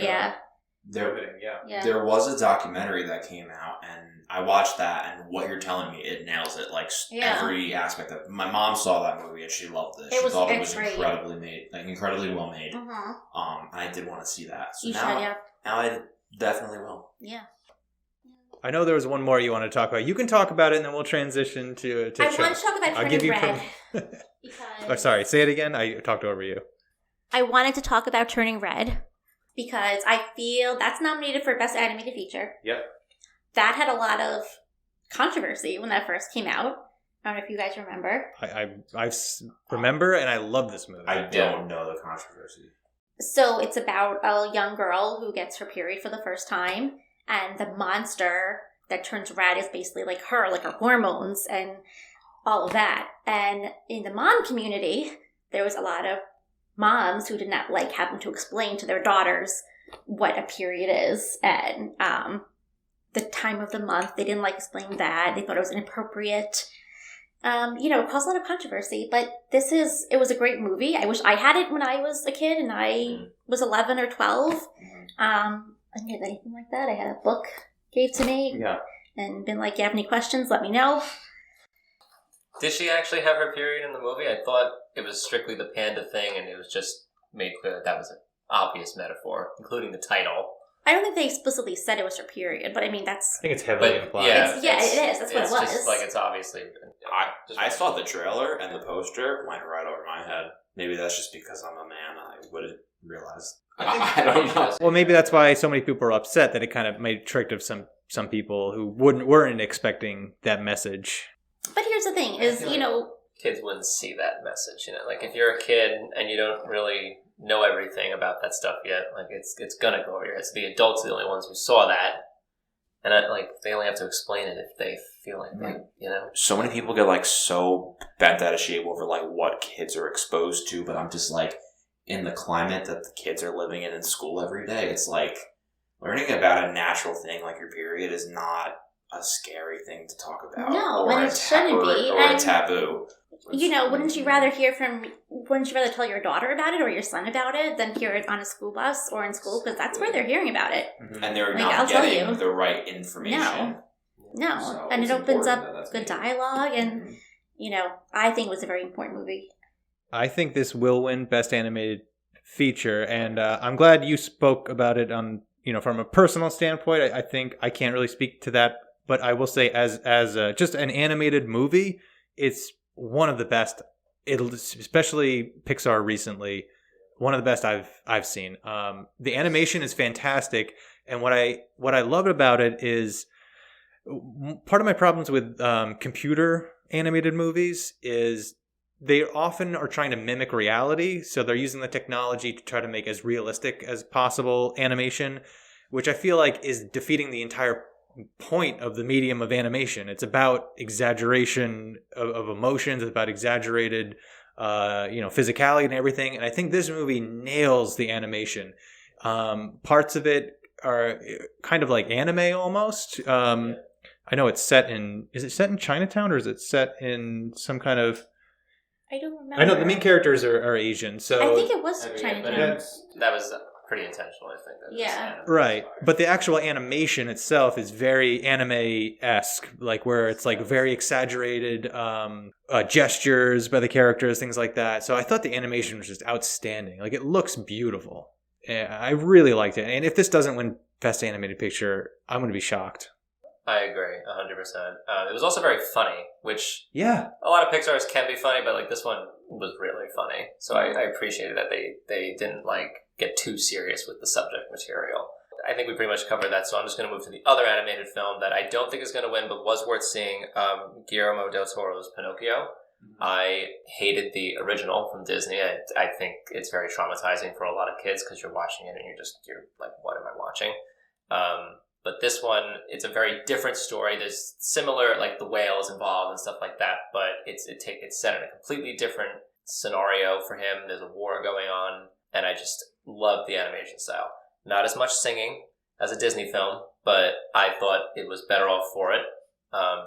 There was a documentary that came out, and I watched that, and what you're telling me, it nails it. Like every aspect of it. My mom saw that movie and she loved it. She thought it was incredibly well made. And I did want to see that. So now I definitely will. Yeah. I know there was one more you want to talk about. You can talk about it, and then we'll transition to I want to talk about Turning Red. Oh, sorry. Say it again. I talked over you. I wanted to talk about Turning Red because I feel that's nominated for Best Animated Feature. Yep. That had a lot of controversy when that first came out. I don't know if you guys remember. I remember, and I love this movie. I don't know the controversy. So it's about a young girl who gets her period for the first time, and the monster that turns red is basically like her hormones and all of that. And in the mom community, there was a lot of moms who did not like having to explain to their daughters what a period is and the time of the month. They didn't like explaining that. They thought it was inappropriate. It caused a lot of controversy, but it was a great movie. I wish I had it when I was a kid and I was 11 or 12. I didn't get anything like that. I had a book gave to me and been like, you have any questions, let me know. Did she actually have her period in the movie? I thought it was strictly the panda thing, and it was just made clear that was an obvious metaphor, inclling the title. I don't think they explicitly said it was her period, but I mean, that's... I think it's heavily implied. It is. That's what it was. It's just like it's obviously... I saw the trailer and the poster went right over my head. Maybe that's just because I'm a man. I wouldn't realize. I don't know. Well, maybe that's why so many people were upset that it kind of made a trick of some people who weren't expecting that message. But here's the thing: is kids wouldn't see that message. Like if you're a kid and you don't really know everything about that stuff yet, like it's gonna go over your head. So the adults are the only ones who saw that, and they only have to explain it if they feel like they, So many people get so bent out of shape over what kids are exposed to, but I'm just in the climate that the kids are living in school every day, it's learning about a natural thing like your period is not a scary thing to talk about. No, and it shouldn't be. Or a taboo. Wouldn't you rather tell your daughter about it or your son about it than hear it on a school bus or in school? Because that's where they're hearing about it. Mm-hmm. And they're not getting the right information. No. So and it opens up good dialogue, and, I think it was a very important movie. I think this will win Best Animated Feature, and I'm glad you spoke about it on, from a personal standpoint. I think I can't really speak to that, but I will say as just an animated movie, it's one of the best. Especially Pixar recently, one of the best I've seen. The animation is fantastic, and what I love about it is part of my problems with computer animated movies is they often are trying to mimic reality, so they're using the technology to try to make as realistic as possible animation, which I feel like is defeating the entire point of the medium of animation. It's about exaggeration of emotions. It's about exaggerated, physicality and everything. And I think this movie nails the animation. Parts of it are kind of like anime almost. I know it's set in. Is it set in Chinatown or is it set in some kind of? I don't remember. I know the main characters are Asian, so I think it was Chinatown. That was pretty intentional, I think. Yeah. Right, but the actual animation itself is very anime-esque, like where it's like very exaggerated gestures by the characters, things like that. So I thought the animation was just outstanding. Like it looks beautiful. I really liked it. And if this doesn't win Best Animated Picture, I'm going to be shocked. I agree, 100%. It was also very funny, which a lot of Pixar's can be funny, but like this one was really funny. So I appreciated that they didn't like get too serious with the subject material. I think we pretty much covered that, so I'm just going to move to the other animated film that I don't think is going to win, but was worth seeing, Guillermo del Toro's Pinocchio. I hated the original from Disney. I think it's very traumatizing for a lot of kids because you're watching it and you're like, what am I watching? But this one, it's a very different story. There's similar, like the whales involved and stuff like that, but it's set in a completely different scenario for him. There's a war going on, and I just love the animation style. Not as much singing as a Disney film, but I thought it was better off for it.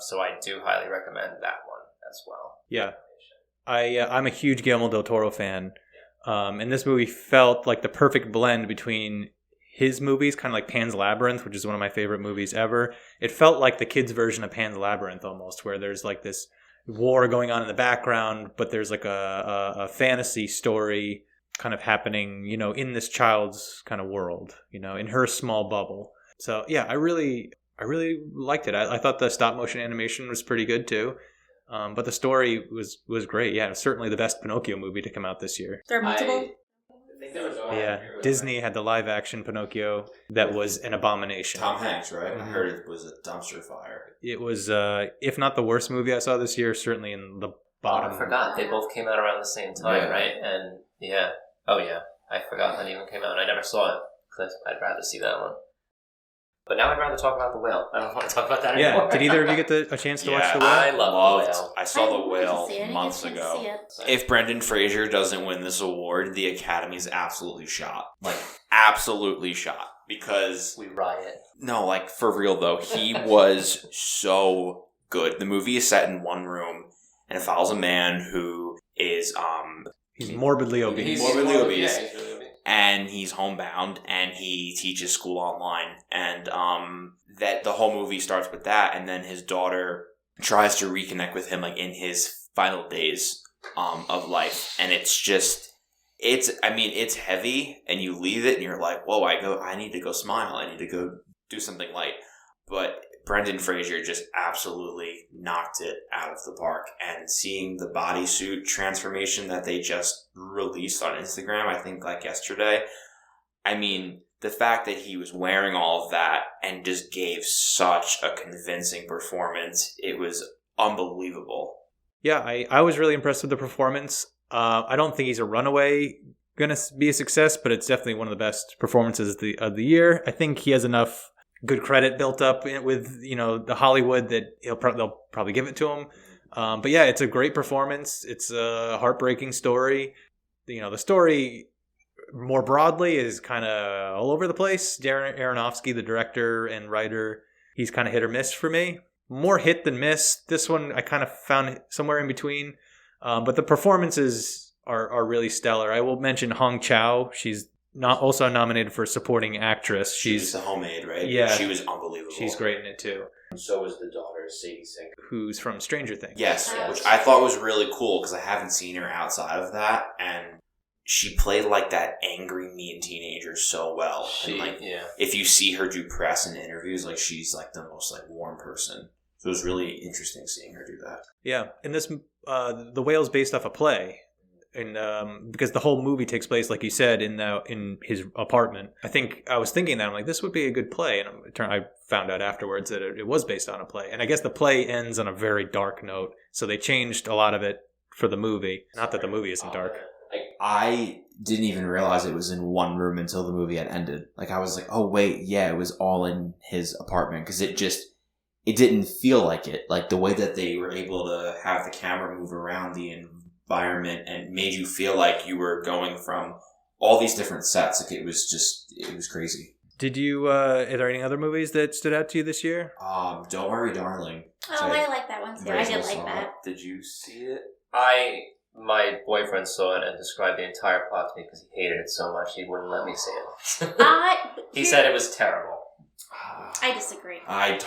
So I do highly recommend that one as well. Yeah. I'm a huge Guillermo del Toro fan, and this movie felt like the perfect blend between his movies, kind of like Pan's Labyrinth, which is one of my favorite movies ever. It felt like the kids' version of Pan's Labyrinth almost, where there's like this war going on in the background, but there's like a fantasy story kind of happening, in this child's kind of world, in her small bubble. So yeah, I really liked it. I thought the stop motion animation was pretty good too. But the story was great. Yeah, it was certainly the best Pinocchio movie to come out this year. There are multiple. I think there was Disney had the live action Pinocchio that was an abomination. Tom Hanks, right? I heard it was a dumpster fire. It was, if not the worst movie I saw this year, certainly in the bottom. I forgot. They both came out around the same time, right? And yeah. Oh, yeah. I forgot that even came out. I never saw it because I'd rather see that one. But now I'd rather talk about The Whale. I don't want to talk about that anymore. Yeah. Did either of you get a chance to watch The Whale? I love The Whale. I saw The Whale months ago. If Brendan Fraser doesn't win this award, the Academy's absolutely shot. Like, absolutely shot. Because... we riot. No, like, for real, though. He was so good. The movie is set in one room, and it follows a man who is, He's morbidly obese. He's morbidly obese. Yeah, he's really obese. And he's homebound, and he teaches school online. And that the whole movie starts with that, and then his daughter tries to reconnect with him, like, in his final days of life. And it's just, it's heavy, and you leave it, and you're like, whoa, I need to go smile. I need to go do something light. But Brendan Fraser just absolutely knocked it out of the park. And seeing the bodysuit transformation that they just released on Instagram, I think like yesterday, I mean, the fact that he was wearing all of that and just gave such a convincing performance, it was unbelievable. Yeah, I was really impressed with the performance. I don't think he's a runaway going to be a success, but it's definitely one of the best performances of the year. I think he has enough good credit built up with the Hollywood that they'll probably give it to him. But yeah, it's a great performance. It's a heartbreaking story. The story more broadly is kind of all over the place. Darren Aronofsky, the director and writer, he's kind of hit or miss for me. More hit than miss. This one I kind of found somewhere in between. But the performances are really stellar. I will mention Hong Chow. She's not also nominated for supporting actress. She's the homemade, right? Yeah. She was unbelievable. She's great in it too. And so was the daughter, Sadie Sink. Who's from Stranger Things. Yes, which I thought was really cool because I haven't seen her outside of that. And she played like that angry, mean teenager so well. If you see her do press and interviews, like she's like the most like warm person. So it was really interesting seeing her do that. Yeah. And this, The Whale's based off a play. And because the whole movie takes place, like you said, in his apartment. I was thinking that I'm like, this would be a good play, and I found out afterwards that it was based on a play. And I guess the play ends on a very dark note, so they changed a lot of it for the movie. Not that the movie isn't dark. didn't even realize it was in one room until the movie had ended. Like, I was like, oh wait, yeah, it was all in his apartment, because it didn't feel like it. Like, the way that they were able to have the camera move around the environment and made you feel like you were going from all these different sets. Like, it was crazy. Did you, are there any other movies that stood out to you this year? Don't Worry, Darling. Oh, I like that one too. I did like that. Did you see it? My boyfriend saw it and described the entire plot to me because he hated it so much he wouldn't let me see it. He said it was terrible. I disagree.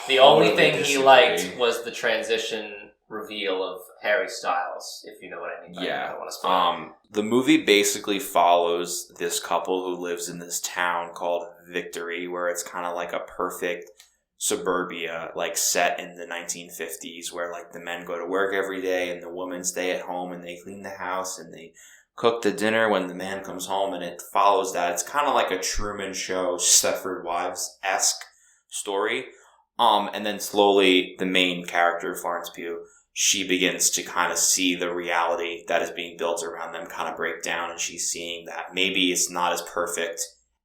The only thing he liked was the transition reveal of Harry Styles, if you know what I mean. Yeah. I don't want to spoil The movie basically follows this couple who lives in this town called Victory, where it's kind of like a perfect suburbia, like set in the 1950s, where like the men go to work every day and the women stay at home and they clean the house and they cook the dinner when the man comes home, and it follows that. It's kind of like a Truman Show, Stepford Wives-esque story. And then slowly the main character, Florence Pugh, she begins to kind of see the reality that is being built around them kind of break down, and she's seeing that maybe it's not as perfect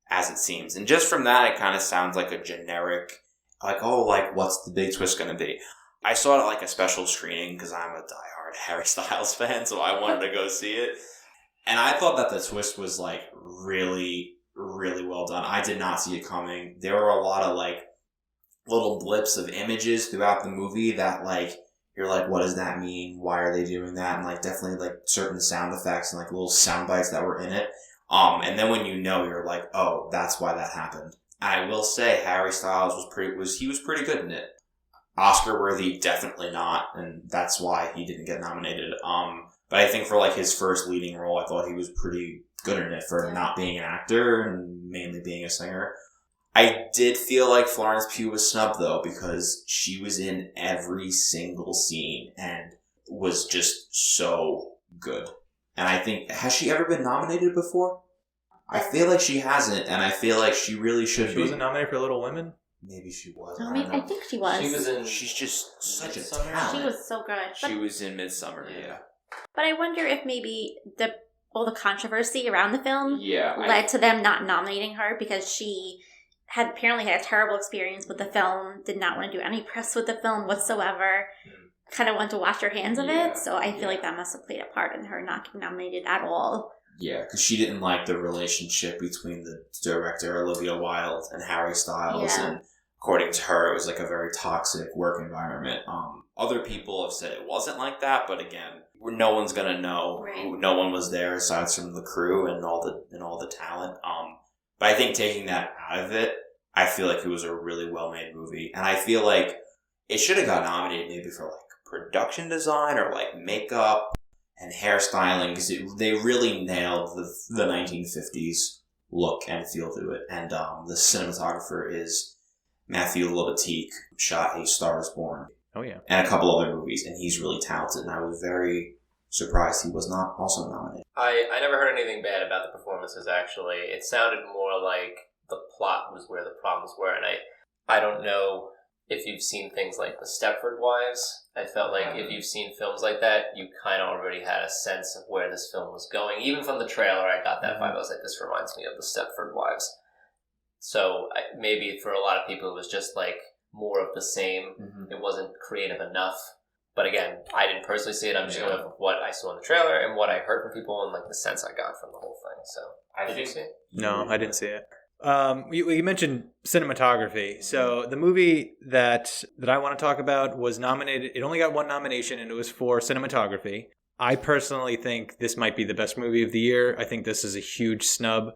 as it seems. And just from that, it kind of sounds like a generic, like, oh, like, what's the big twist going to be? I saw it at like a special screening because I'm a diehard Harry Styles fan, so I wanted to go see it. And I thought that the twist was like really, really well done. I did not see it coming. There were a lot of like little blips of images throughout the movie that like, you're like, what does that mean? Why are they doing that? And like, definitely like certain sound effects and like little sound bites that were in it. And then when you know, you're like, oh, that's why that happened. And I will say Harry Styles was pretty good in it. Oscar worthy, definitely not. And that's why he didn't get nominated. But I think for like his first leading role, I thought he was pretty good in it for not being an actor and mainly being a singer. I did feel like Florence Pugh was snubbed though, because she was in every single scene and was just so good. And I think, has she ever been nominated before? I feel like she hasn't, and I feel like she really should be. She wasn't nominated for Little Women? Maybe she was. I think she was. She was in. She's just such a Midsommar? talent. She was so good. She was in Midsommar, yeah. But I wonder if maybe all the controversy around the film Yeah. led to them not nominating her, because she had apparently had a terrible experience with the film, did not want to do any press with the film whatsoever, kind of wanted to wash her hands of it. So I feel like that must have played a part in her not getting nominated at all. Yeah, because she didn't like the relationship between the director, Olivia Wilde, and Harry Styles. Yeah. And according to her, it was like a very toxic work environment. Other people have said it wasn't like that, but again, no one's gonna know. Right. No one was there aside from the crew and all the talent. But I think taking that out of it, I feel like it was a really well-made movie, and I feel like it should have got nominated maybe for like production design or like makeup and hairstyling, because they really nailed the 1950s look and feel to it. And the cinematographer is Matthew Libatique, shot A Star Is Born. Oh, yeah. And a couple other movies, and he's really talented, and I was very surprised he was not also nominated. I never heard anything bad about the performances, actually. It sounded more like the plot was where the problems were, and I don't know if you've seen things like The Stepford Wives. I felt like if you've seen films like that, you kind of already had a sense of where this film was going. Even from the trailer, I got that vibe. I was like, this reminds me of The Stepford Wives. So maybe for a lot of people, it was just like more of the same. Mm-hmm. It wasn't creative enough. But again, I didn't personally see it. I'm just going with what I saw in the trailer and what I heard from people and like the sense I got from the whole thing. So, did you see it? No, I didn't see it. You mentioned cinematography. So the movie that I want to talk about was nominated. It only got one nomination, and it was for cinematography. I personally think this might be the best movie of the year. I think this is a huge snub,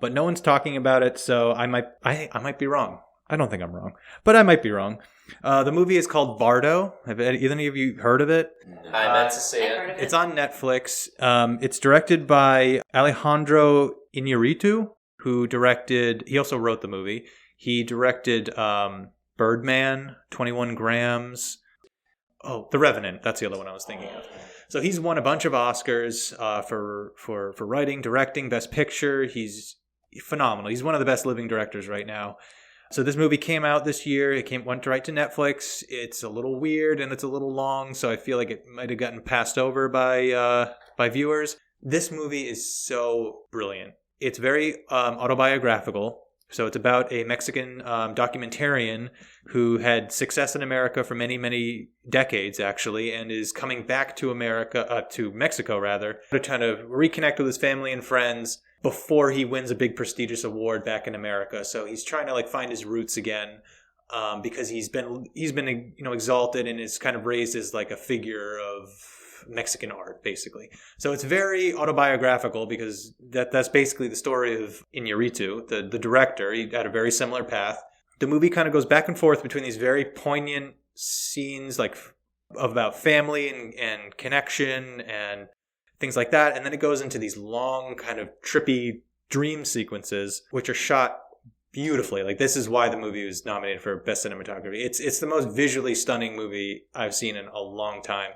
but no one's talking about it, so I might be wrong. I don't think I'm wrong, but I might be wrong. The movie is called Bardo. Have either of you heard of it? I meant to see it. It's on Netflix. It's directed by Alejandro Iñárritu, who he also wrote the movie. He directed Birdman, 21 Grams. Oh, The Revenant. That's the other one I was thinking of. So he's won a bunch of Oscars for writing, directing, Best Picture. He's phenomenal. He's one of the best living directors right now. So this movie came out this year. It went right to Netflix. It's a little weird and it's a little long, so I feel like it might have gotten passed over by viewers. This movie is so brilliant. It's very autobiographical. So it's about a Mexican documentarian who had success in America for many, many decades, actually, and is coming back to Mexico, rather, to try to reconnect with his family and friends before he wins a big prestigious award back in America. So he's trying to find his roots again, because he's been exalted and is kind of raised as a figure of Mexican art, basically. So it's very autobiographical because that's basically the story of Iñárritu, the director. He had a very similar path. The movie kind of goes back and forth between these very poignant scenes about family and connection and things like that, and then it goes into these long kind of trippy dream sequences which are shot beautifully. This is why the movie was nominated for Best Cinematography. It's the most visually stunning movie I've seen in a long time.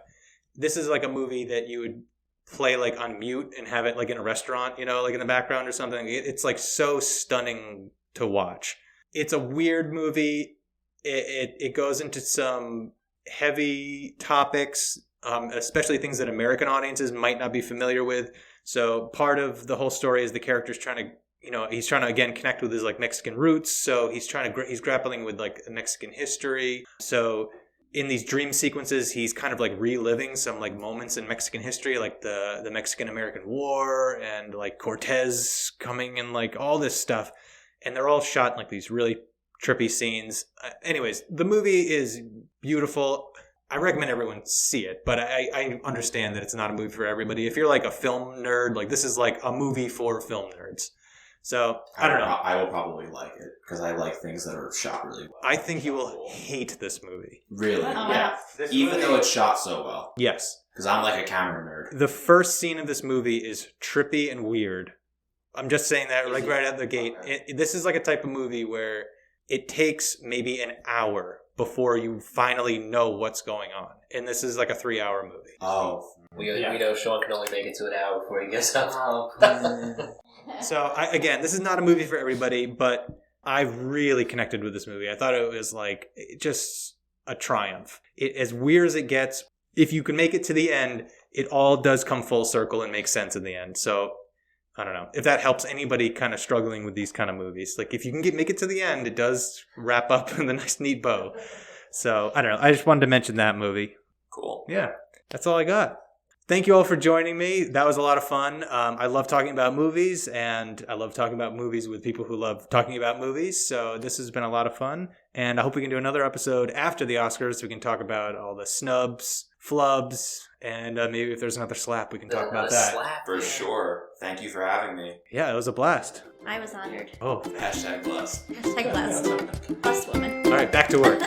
This is a movie that you would play on mute and have it in a restaurant, in the background or something. It's so stunning to watch. It's a weird movie. It goes into some heavy topics, especially things that American audiences might not be familiar with. So part of the whole story is the character's trying to, he's trying to again connect with his Mexican roots. So he's grappling with Mexican history. So in these dream sequences, he's kind of reliving some moments in Mexican history, the Mexican-American War and Cortez coming and all this stuff. And they're all shot in these really trippy scenes. Anyways, the movie is beautiful. I recommend everyone see it, but I understand that it's not a movie for everybody. If you're a film nerd, this is a movie for film nerds. So, I don't know. I will probably like it, because I like things that are shot really well. I think you will hate this movie. Really? Oh, Yeah. Even though it's shot so well. Yes. Because I'm a camera nerd. The first scene of this movie is trippy and weird. I'm just saying that right out the gate. This is a type of movie where it takes maybe an hour before you finally know what's going on. And this is a 3-hour movie. Oh. We know Sean can only make it to an hour before he gets up. So, again, this is not a movie for everybody, but I really connected with this movie. I thought it was just a triumph. As weird as it gets, if you can make it to the end, it all does come full circle and make sense in the end. So, I don't know if that helps anybody kind of struggling with these kind of movies. If you can make it to the end, it does wrap up in a nice, neat bow. So, I don't know. I just wanted to mention that movie. Cool. Yeah, that's all I got. Thank you all for joining me. That was a lot of fun. I love talking about movies, and I love talking about movies with people who love talking about movies. So this has been a lot of fun, and I hope we can do another episode after the Oscars so we can talk about all the snubs, flubs, and maybe if there's another slap, we can talk about that. Slap, For sure. Thank you for having me. Yeah, it was a blast. I was honored. Oh, Hashtag blessed. Hashtag blessed. Blessed woman. all right, back to work.